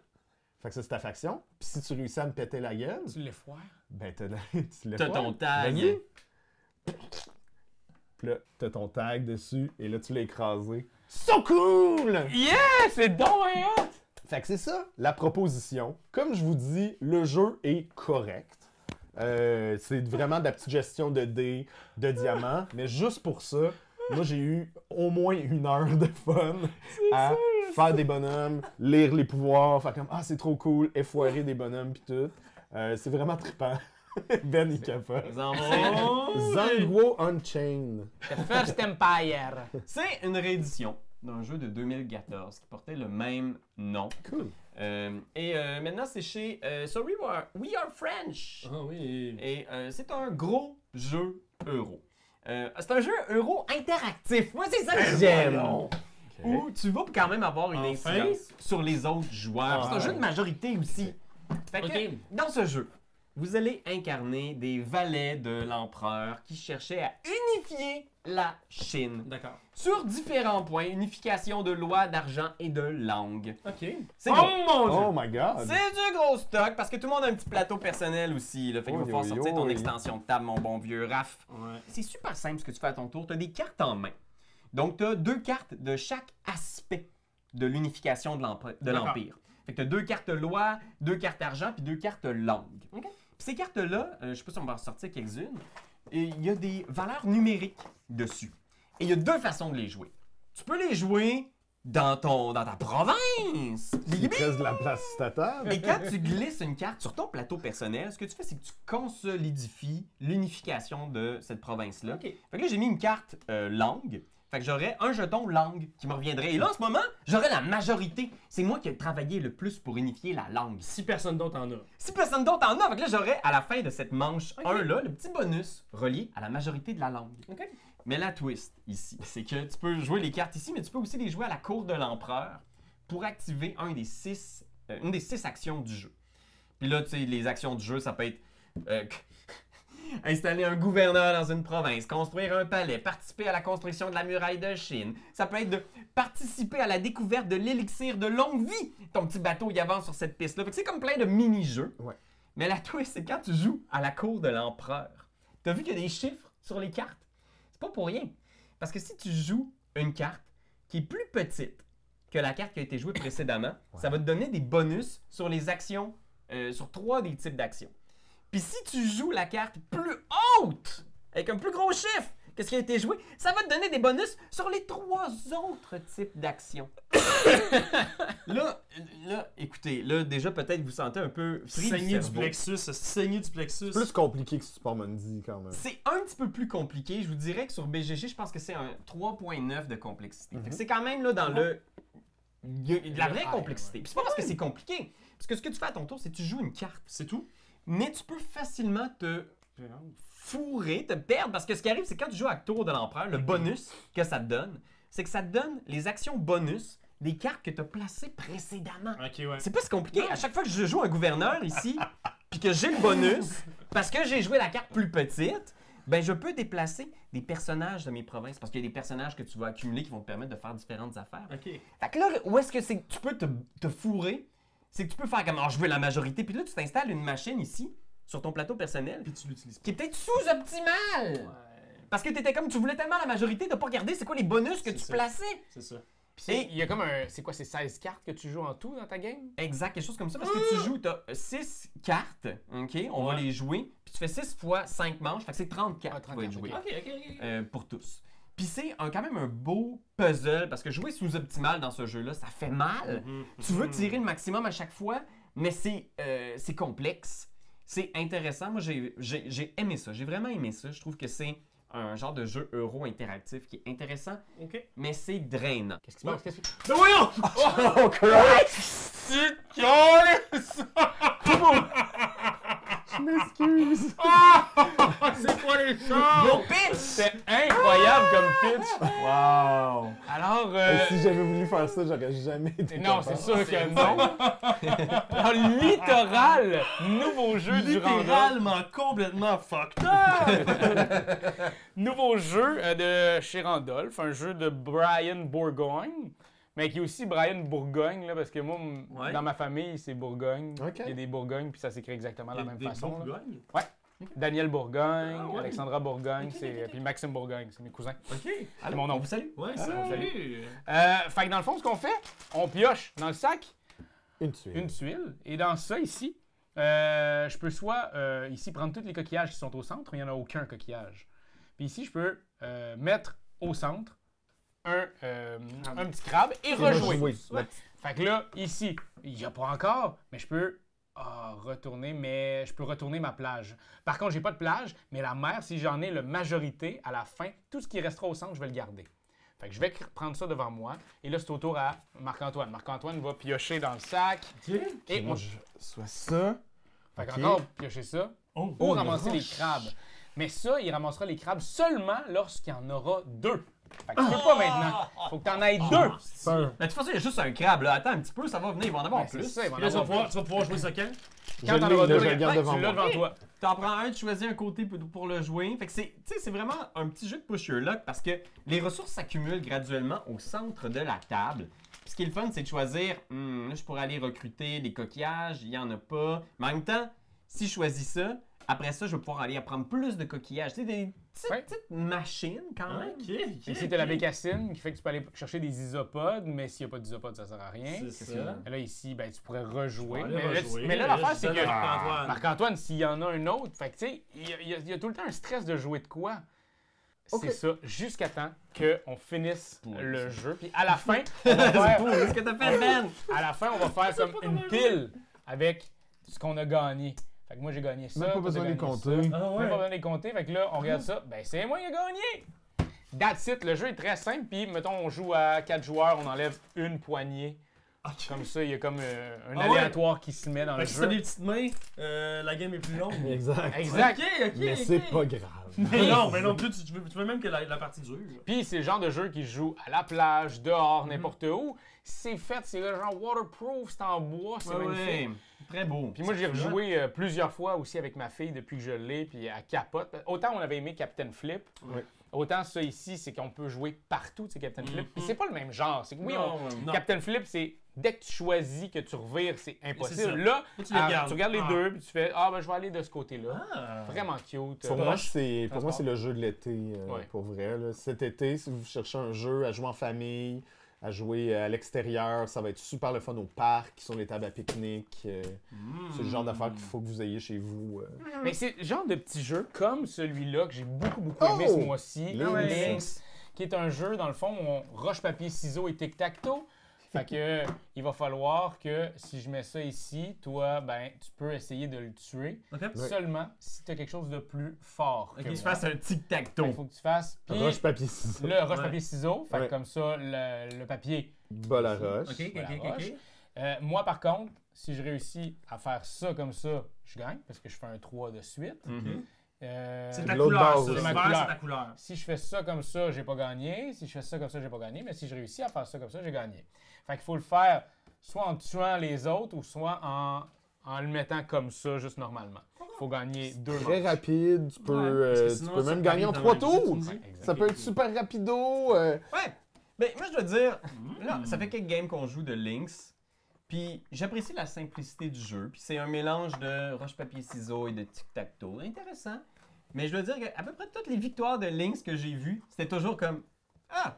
Fait que ça, c'est ta faction. Puis si tu réussis à me péter la gueule, Tu les foires? ben tu l'as T'as fait. ton tag. Vas-y. Puis là, t'as ton tag dessus. Et là, tu l'as écrasé. So cool! Yeah! C'est donc hot! Fait que c'est ça, la proposition. Comme je vous dis, le jeu est correct. C'est vraiment de la petite gestion de dés, de diamants. Mais juste pour ça, moi, j'ai eu au moins 1 heure de fun à faire des bonhommes, lire les pouvoirs, faire comme « Ah, c'est trop cool », effoirer des bonhommes pis tout. C'est vraiment trippant. Ben, il capote. Zangwo Unchained. The First Empire. C'est une réédition d'un jeu de 2014 qui portait le même nom. Cool. Maintenant, c'est chez Sorry We Are French. Ah oui. Et c'est un gros jeu euro. C'est un jeu euro interactif. Moi, c'est ça que j'aime. Où tu vas quand même avoir une Enfin. influence sur les autres joueurs. Ah, C'est un jeu ouais. de majorité aussi. Fait que, Ok. dans ce jeu, vous allez incarner des valets de l'empereur qui cherchaient à unifier la Chine. D'accord. Sur différents points, unification de lois, d'argent et de langue. Ok. C'est Oh gros. mon dieu! Oh my god! C'est du gros stock parce que tout le monde a un petit plateau personnel aussi. Là, fait qu'il va Oui, falloir oui, sortir ton oui. extension de table, mon bon vieux Raph. Ouais. C'est super simple ce que tu fais à ton tour. Tu as des cartes en main. Donc, tu as 2 cartes de chaque aspect de l'unification de D'accord. l'Empire. Fait que tu as 2 cartes loi, 2 cartes argent, puis 2 cartes langue. Ok. Puis ces cartes-là, je sais pas si on va en sortir quelques-unes, et il y a des valeurs numériques dessus. Et il y a 2 façons de les jouer. Tu peux les jouer dans ta province. Il te reste de la place sur ta table. Et quand tu glisses une carte sur ton plateau personnel, ce que tu fais, c'est que tu consolidifies l'unification de cette province-là. Ok. Fait que là, j'ai mis une carte langue. Fait que j'aurais un jeton langue qui me reviendrait. Et là, en ce moment, j'aurais la majorité. C'est moi qui ai travaillé le plus pour unifier la langue. Si personne d'autre en a. Si personne d'autre en a, fait que là, j'aurais à la fin de cette manche Ok. 1-là, le petit bonus relié à la majorité de la langue. Ok. Mais la twist ici, c'est que tu peux jouer les cartes ici, mais tu peux aussi les jouer à la cour de l'empereur pour activer une des 6 actions du jeu. Puis là, tu sais, les actions du jeu, ça peut être installer un gouverneur dans une province, construire un palais, participer à la construction de la muraille de Chine. Ça peut être de participer à la découverte de l'élixir de longue vie. Ton petit bateau y avance sur cette piste-là. Fait que c'est comme plein de mini-jeux. Ouais. Mais la twist, c'est quand tu joues à la cour de l'empereur. T'as vu qu'il y a des chiffres sur les cartes? C'est pas pour rien. Parce que si tu joues une carte qui est plus petite que la carte qui a été jouée précédemment, ça va te donner des bonus sur les actions, sur 3 des types d'actions. Puis si tu joues la carte plus haute, avec un plus gros chiffre que ce qui a été joué, ça va te donner des bonus sur les 3 autres types d'actions. là, écoutez, là, déjà, peut-être vous sentez un peu frit Saigner du cerveau. plexus, saigner du plexus. C'est plus compliqué que Super Mundi quand même. C'est un petit peu plus compliqué. Je vous dirais que sur BGG, je pense que c'est un 3.9 de complexité. Fait que c'est quand même là dans le... il y a de la vraie high, complexité. Puis c'est pas parce que c'est compliqué. Parce que ce que tu fais à ton tour, c'est que tu joues une carte. C'est tout? Mais tu peux facilement te fourrer, te perdre. Parce que ce qui arrive, c'est quand tu joues à Tour de l'Empereur, le bonus que ça te donne, c'est que ça te donne les actions bonus des cartes que tu as placées précédemment. Ok, ouais. C'est pas si compliqué. À chaque fois que je joue un gouverneur ici, puis que j'ai le bonus, parce que j'ai joué la carte plus petite, ben je peux déplacer des personnages de mes provinces. Parce qu'il y a des personnages que tu vas accumuler qui vont te permettre de faire différentes affaires. Ok. Fait que là, où est-ce que c'est que tu peux te fourrer? C'est que tu peux faire comme, oh, je veux la majorité. Puis là, tu t'installes une machine ici, sur ton plateau personnel, Puis tu l'utilises qui est peut-être sous-optimale. Parce que t'étais comme, tu voulais tellement la majorité, t'as pas regardé c'est quoi les bonus que C'est tu ça. plaçais. C'est ça. Puis il y a comme un... C'est quoi, c'est 16 cartes que tu joues en tout dans ta game? Exact, quelque chose comme ça, parce que tu joues, t'as 6 cartes, OK? On va les jouer, puis tu fais 6 fois 5 manches, fait que c'est 30 cartes Ah, qui vont être 30 jouées Ok. pour tous. Puis c'est quand même un beau puzzle, parce que jouer sous-optimal dans ce jeu-là, ça fait mal. Tu veux tirer le maximum à chaque fois, mais c'est complexe. C'est intéressant. Moi, j'ai aimé ça. J'ai vraiment aimé ça. Je trouve que c'est un genre de jeu euro interactif qui est intéressant, Ok. mais c'est drainant. Qu'est-ce qui se passe? Qu'est-ce qui... Ben voyons! Oh, Christ! Tu calisses! Je m'excuse! C'est quoi les choses? Yo, pitch! C'est incroyable comme pitch! Wow! Alors, Si j'avais voulu faire ça, j'aurais jamais été non, capable. c'est sûr que non. Alors, littoral, nouveau jeu du Randolph. Littéralement complètement fucked up! Nouveau jeu de chez Randolph, un jeu de Brian Bourgogne, mais qui est aussi Brian Bourgogne, là, parce que moi, Ouais. dans ma famille, c'est Bourgogne. Ok. Il y a des Bourgognes, puis ça s'écrit exactement de la même Des façon. là. Bourgognes? Daniel Bourgogne, Ah ouais. Alexandra Bourgogne, puis Maxime Bourgogne, c'est mes cousins. Ok. C'est mon nom. On vous salue. Ouais, salut. salut. Fait que dans le fond, ce qu'on fait, on pioche dans le sac Une tuile. une tuile, et dans ça ici, je peux soit ici prendre tous les coquillages qui sont au centre, il n'y en a aucun coquillage. Puis ici, je peux mettre au centre un petit crabe et rejouer. Oui. Fait que là, ici, il n'y a pas encore, mais je peux retourner, mais je peux retourner ma plage. Par contre, j'ai pas de plage, mais la mer, si j'en ai la majorité, à la fin, tout ce qui restera au centre, je vais le garder. Fait que je vais prendre ça devant moi, et là, c'est au tour à Marc-Antoine. Marc-Antoine va piocher dans le sac, et Moi, on... je soit ça. Fait Ok. qu'encore piocher ça, Oh, pour il ramasser les rush. crabes. Mais ça, il ramassera les crabes seulement lorsqu'il y en aura 2. Fait que tu peux pas maintenant. Faut que t'en aies 2. Ça. Mais de toute façon, il y a juste un crabe, là. Attends un petit peu, ça va venir, il va en avoir Ouais, c'est plus. ça, il va en Puis là, avoir tu vas pouvoir jouer ça quand? Je Quand t'en l'ai, auras là, deux, je le garde tu devant l'as moi. devant toi. T'en prends un, tu choisis un côté pour le jouer. Fait que c'est vraiment un petit jeu de push your luck parce que les ressources s'accumulent graduellement au centre de la table. Puis ce qui est le fun, c'est de choisir, là, je pourrais aller recruter des coquillages, il n'y en a pas. Mais en même temps, si je choisis ça, après ça, je vais pouvoir aller prendre plus de coquillages. Tu sais, des petites machines quand même. Ici, t'as la bécassine qui fait que tu peux aller chercher des isopodes, mais s'il n'y a pas d'isopodes, ça sert à rien. C'est ça. Et là, ici, ben, tu pourrais rejouer. aller Mais là, rejouer. mais là, l'affaire, c'est Je que donne à Marc-Antoine. Marc-Antoine, s'il y en a un autre, fait que tu sais, il y a tout le temps un stress de jouer de quoi. Ok. C'est ça, jusqu'à temps qu'on finisse Ouais, le ça. jeu. Puis à la fin, on va faire, Qu'est-ce que t'as fait, Ben? à la fin, on va faire comme une pile avec ce qu'on a gagné. Fait que moi, j'ai gagné ça. Même pas toi, besoin t'as de les gagné compter. Ah ça. Même pas ouais. besoin de les compter. Fait que là, on regarde ça. Ben, c'est moi qui ai gagné! That's it. Le jeu est très simple. Puis, mettons, on joue à 4 joueurs, on enlève une poignée. Ok. Comme ça, il y a comme un Ah ouais. aléatoire qui se met dans Fait le que si t'as jeu. des petites mains, la game est plus longue. Exact. Exact. Ok. Mais c'est pas grave. Mais non, mais non plus, tu veux même que la partie dure. Puis, c'est le genre de jeu qui se joue à la plage, dehors, n'importe où. C'est fait, c'est le genre waterproof, c'est en bois, c'est magnifique. Ouais, très beau. Puis moi, j'ai rejoué plusieurs fois aussi avec ma fille depuis que je l'ai, puis elle capote. Autant on avait aimé Captain Flip, Oui. autant ça ici, c'est qu'on peut jouer partout, c'est Captain Flip. Puis c'est pas le même genre. C'est que oui, Non. Captain Flip, c'est dès que tu choisis que tu revires, c'est C'est ça. impossible. Là, Là, tu les regardes. tu regardes les Ah. deux, puis tu fais ah ben je vais aller de ce côté-là. Ah. Vraiment cute. Pour moi, c'est le jeu de l'été, Ouais. pour vrai. Là. Cet été, si vous cherchez un jeu à jouer en famille, à jouer à l'extérieur, ça va être super le fun au parc, sur les tables à pique-nique. C'est le genre d'affaires qu'il faut que vous ayez chez vous. Mais c'est le genre de petit jeu comme celui-là que j'ai beaucoup aimé Oh! ce mois-ci. Lynx. Lynx, qui est un jeu, dans le fond, où on roche, papier, ciseaux et tic-tac-toe. Fait que il va falloir que si je mets ça ici, toi, ben, tu peux essayer de le tuer. Ok. Seulement si tu as quelque chose de plus fort. Ok, que tu moi. fasses un tic-tac-toe. Il faut que tu fasses. Puis Roche, papier, ciseaux. le roche, Ouais. papier, ciseaux. Fait que Ouais. comme ça, le papier. Bol à roche. Ok. Moi, par contre, si je réussis à faire ça comme ça, je gagne parce que je fais un 3 de suite. Mhm. C'est de ta l'autre couleur, base ça. aussi. C'est ma Vert, couleur. c'est ta couleur. Si je fais ça comme ça, j'ai pas gagné. Si je fais ça comme ça, j'ai pas gagné. Mais si je réussis à faire ça comme ça, j'ai gagné. Fait qu'il faut le faire soit en tuant les autres ou soit en le mettant comme ça, juste normalement. Il faut gagner 2 Très manches. rapide, tu peux, Parce que tu sinon, peux ça même gagner en t'arrive 3 dans la tours. visite, tu me dis. Exact. Ça peut être super rapido. Ouais. Ben, moi, je dois dire, là, ça fait quelques games qu'on joue de Lynx. Puis j'apprécie la simplicité du jeu. Puis c'est un mélange de roche-papier-ciseaux et de tic-tac-toe. Intéressant. Mais je dois dire qu'à peu près toutes les victoires de Lynx que j'ai vues, c'était toujours comme ah,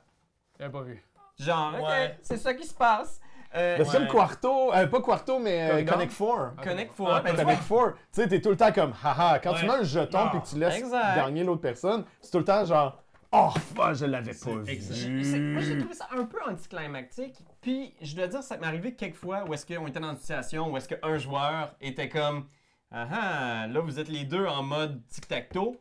J'avais pas vu. Genre, OK, Ouais. c'est ça qui se passe. Le seul Quarto, pas Quarto, mais Corridor? Connect 4. Connect Ah, Four. ben, Connect 4. Tu sais, t'es tout le temps comme, haha, quand tu Ouais. mets un jeton Ah, puis que tu laisses exact. gagner l'autre personne, c'est tout le temps genre, oh, fuck, je l'avais pas vu. exact. Moi, j'ai trouvé ça un peu anticlimactique. Puis, je dois dire, ça m'est arrivé quelques fois où est-ce qu'on était dans une situation où est-ce qu'un joueur était comme, ah, là, vous êtes les deux en mode tic-tac-toe.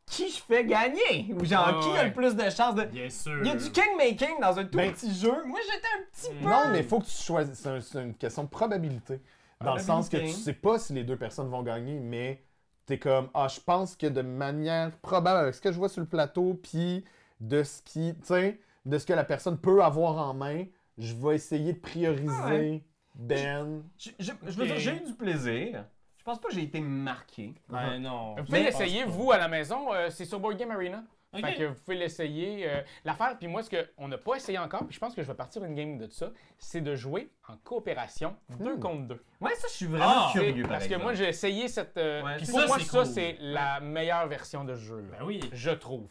Qui je fais gagner? Ou genre, Ah, qui a ouais. le plus de chances de... Bien sûr. Il y a du king-making dans un tout Ben, petit jeu. Moi, j'étais un petit peu... Non, mais il faut que tu choisisses. C'est une question de probabilité. Dans le sens que tu Probabilité. sais pas si les deux personnes vont gagner, mais t'es comme, ah, je pense que de manière probable, avec ce que je vois sur le plateau, puis de ce qui, tu sais, de ce que la personne peut avoir en main, je vais essayer de prioriser Ah ouais. Ben. Je veux dire, j'ai eu du plaisir. Je pense pas que j'ai été marqué. Ben non. Vous pouvez Mais- l'essayer, vous, à la maison. C'est sur Board Game Arena. Ok. Fait que vous pouvez l'essayer. L'affaire, puis moi, ce qu'on n'a pas essayé encore, puis je pense que je vais partir une game de ça, c'est de jouer en coopération 2 contre 2. Ouais, ça, je suis vraiment Ah, curieux, par Parce que exemple. moi, j'ai essayé cette. Puis ça, pour moi, c'est ça, cool. c'est la meilleure version de ce jeu-là. Ben oui. Je trouve.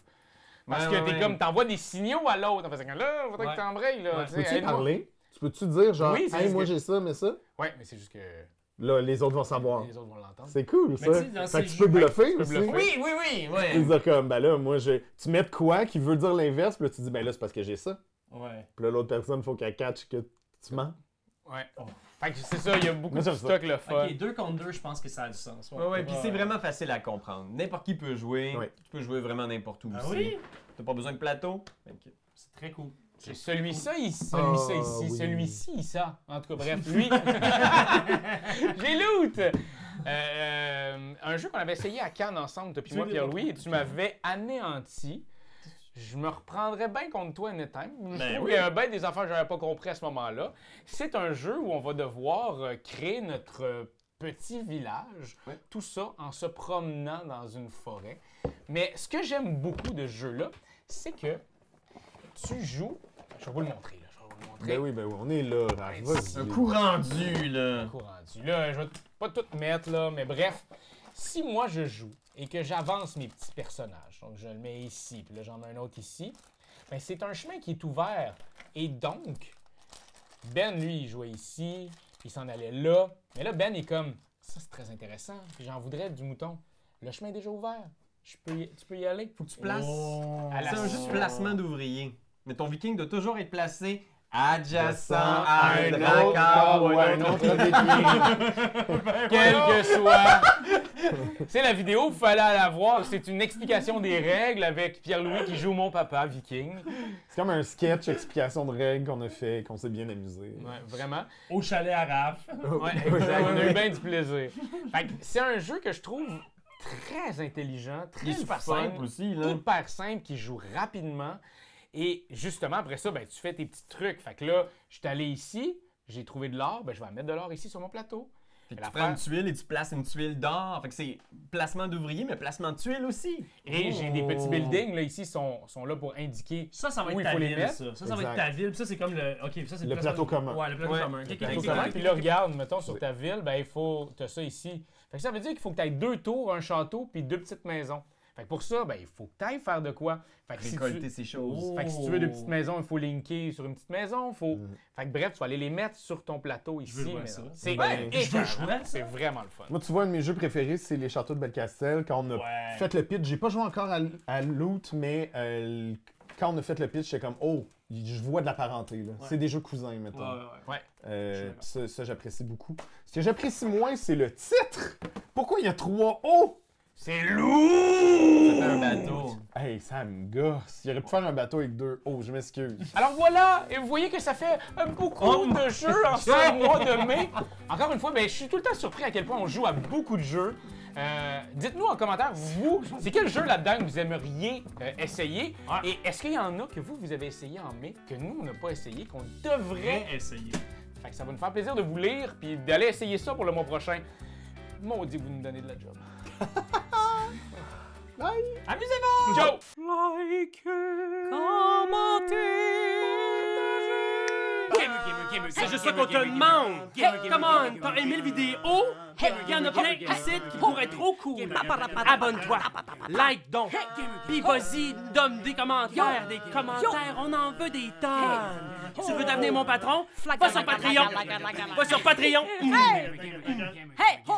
Parce Ouais, que ouais, t'es ouais. comme, t'envoies des signaux à l'autre en faisant que là, faudrait Ouais. que t'embrayes, là. Ouais. tu sais, Peux-tu aide-moi. parler? Tu peux-tu dire genre, Oui, c'est hey, juste moi que- j'ai ça, mais ça? Ouais, mais c'est juste que Là, les autres vont savoir. les autres vont l'entendre. C'est cool, ça. tu sais, dans Fait que ces tu peux jeux- bluffer tu peux aussi. bluffer. Oui, oui, oui, Tu peux ouais. dire comme, ben là, moi, tu mets de quoi qui veut dire l'inverse, puis là, tu dis, ben là, c'est parce que j'ai ça. Ouais. Puis là, l'autre personne, faut qu'elle catch que tu mens. Ouais. Fait que c'est ça, il y a beaucoup Moi, de j'aime ça. stock, le fun. Ok, 2 contre 2, je pense que ça a du sens. Ouais, ouais, puis c'est vraiment facile à comprendre. N'importe qui peut jouer. Ouais. Tu peux jouer vraiment n'importe où Ah aussi. oui? T'as pas besoin de plateau. Fait que- C'est très cool. C'est celui-ci, ici, Ah, celui-ci, ici, oui. celui-ci, ça. En tout cas, bref, lui. J'ai loot! Un jeu qu'on avait essayé à Cannes ensemble, depuis moi, Pierre-Louis, et tu m'avais anéanti. Je me reprendrais bien contre toi anytime. Je Ben trouve oui. qu'il y a bien des affaires que j'avais pas compris à ce moment-là. C'est un jeu où on va devoir créer notre petit village, Ouais. tout ça en se promenant dans une forêt. Mais ce que j'aime beaucoup de ce jeu-là, c'est que tu joues... Je vais vous le montrer, là. Je vais vous le montrer. Ben oui, on est là, Raph. Vas-y. Un coup rendu, là. Coup rendu. Là, je vais pas tout mettre, là, mais bref, si moi je joue et que j'avance mes petits personnages, donc je le mets ici, puis là j'en mets un autre ici, ben c'est un chemin qui est ouvert. Et donc, Ben, lui, il jouait ici, il s'en allait là. Mais là, Ben est comme, ça c'est très intéressant, puis j'en voudrais du mouton. Le chemin est déjà ouvert. Tu peux y aller. Faut que tu places. Oh. À la C'est un suite. juste placement d'ouvrier. Mais ton viking doit toujours être placé adjacent À à un un dracard autre, ou ou un autre défi. Quel que soit. C'est la vidéo, il fallait la voir. C'est une explication des règles avec Pierre-Louis qui joue mon papa, viking. C'est comme un sketch explication de règles qu'on a fait, qu'on s'est bien amusé. Ouais, vraiment. Au chalet à Raph. Ouais, exact. On a eu bien du plaisir. Fait que c'est un jeu que je trouve très intelligent, très Il est super fun, simple aussi, là. hyper simple, qui joue rapidement. Et justement, après ça, ben, tu fais tes petits trucs. Fait que là, je suis allé ici, j'ai trouvé de l'or, ben, je vais en mettre de l'or ici sur mon plateau. Fait que Mais tu prends une l'affaire- tuile et tu places une tuile d'or. Fait que c'est placement d'ouvrier, mais placement de tuile aussi. Et j'ai des petits buildings, là, ici, sont là pour indiquer Ça va où être il ta faut les ville, mettre. ça. Ça va être Exact. ta ville. Puis ça, c'est comme le. Ok, ça, c'est Le plateau commun. Ouais, le plateau Ouais. commun. Ok, Le ok, plateau ok, commun. ok, Puis ok. là, regarde, mettons, sur ta ville, ben, il faut. T'as ça ici. Fait que ça veut dire qu'il faut que tu aies 2 tours, un château, puis 2 petites maisons. Fait que pour ça, ben, il faut que tu ailles faire de quoi. Fait que, Récolter ces choses. Oh. Fait que si tu veux 2 petites maisons, il faut linker sur une petite maison. Fait que bref, tu vas aller les mettre sur ton plateau ici. veux jouer à mais ça. non. C'est Ben, je veux écœurant. jouer à ça. C'est vraiment le fun. Moi, tu vois, un de mes jeux préférés, c'est les châteaux de Belcastel. Quand on a Ouais. fait le pitch, j'ai pas joué encore à Loot, mais quand on a fait le pitch, j'étais comme, oh, je vois de la parenté. Là. C'est des jeux cousins, mettons. Ouais, ouais. Ouais. Ça, j'apprécie beaucoup. Ce que j'apprécie moins, c'est le titre. Pourquoi il y a 3 O? C'est lourd! C'est un bateau. Hey, ça me gosse. Il aurait pu faire un bateau avec 2 O, je m'excuse. Alors voilà, et vous voyez que ça fait beaucoup de jeux en ce mois de mai. Encore une fois, ben, je suis tout le temps surpris à quel point on joue à beaucoup de jeux. Dites-nous en commentaire, vous, c'est quel jeu là-dedans que vous aimeriez essayer? Ouais. Et est-ce qu'il y en a que vous avez essayé en mai, que nous, on n'a pas essayé, qu'on devrait? Essayer. Fait que ça va nous faire plaisir de vous lire puis d'aller essayer ça pour le mois prochain. Maudit que vous nous donnez de la job. Amusez-vous! Ciao! Commentez! Gamer, gamer, gamer, C'est juste ça qu'on te demande. Hey, come on, t'as aimé le vidéo? Il y en a plein ici qui pourraient être trop cool. Abonne-toi, like donc, puis vas-y, donne des commentaires, on en veut des tonnes. Tu veux devenir mon patron? Va sur Patreon. Va sur Patreon. Hey, ho!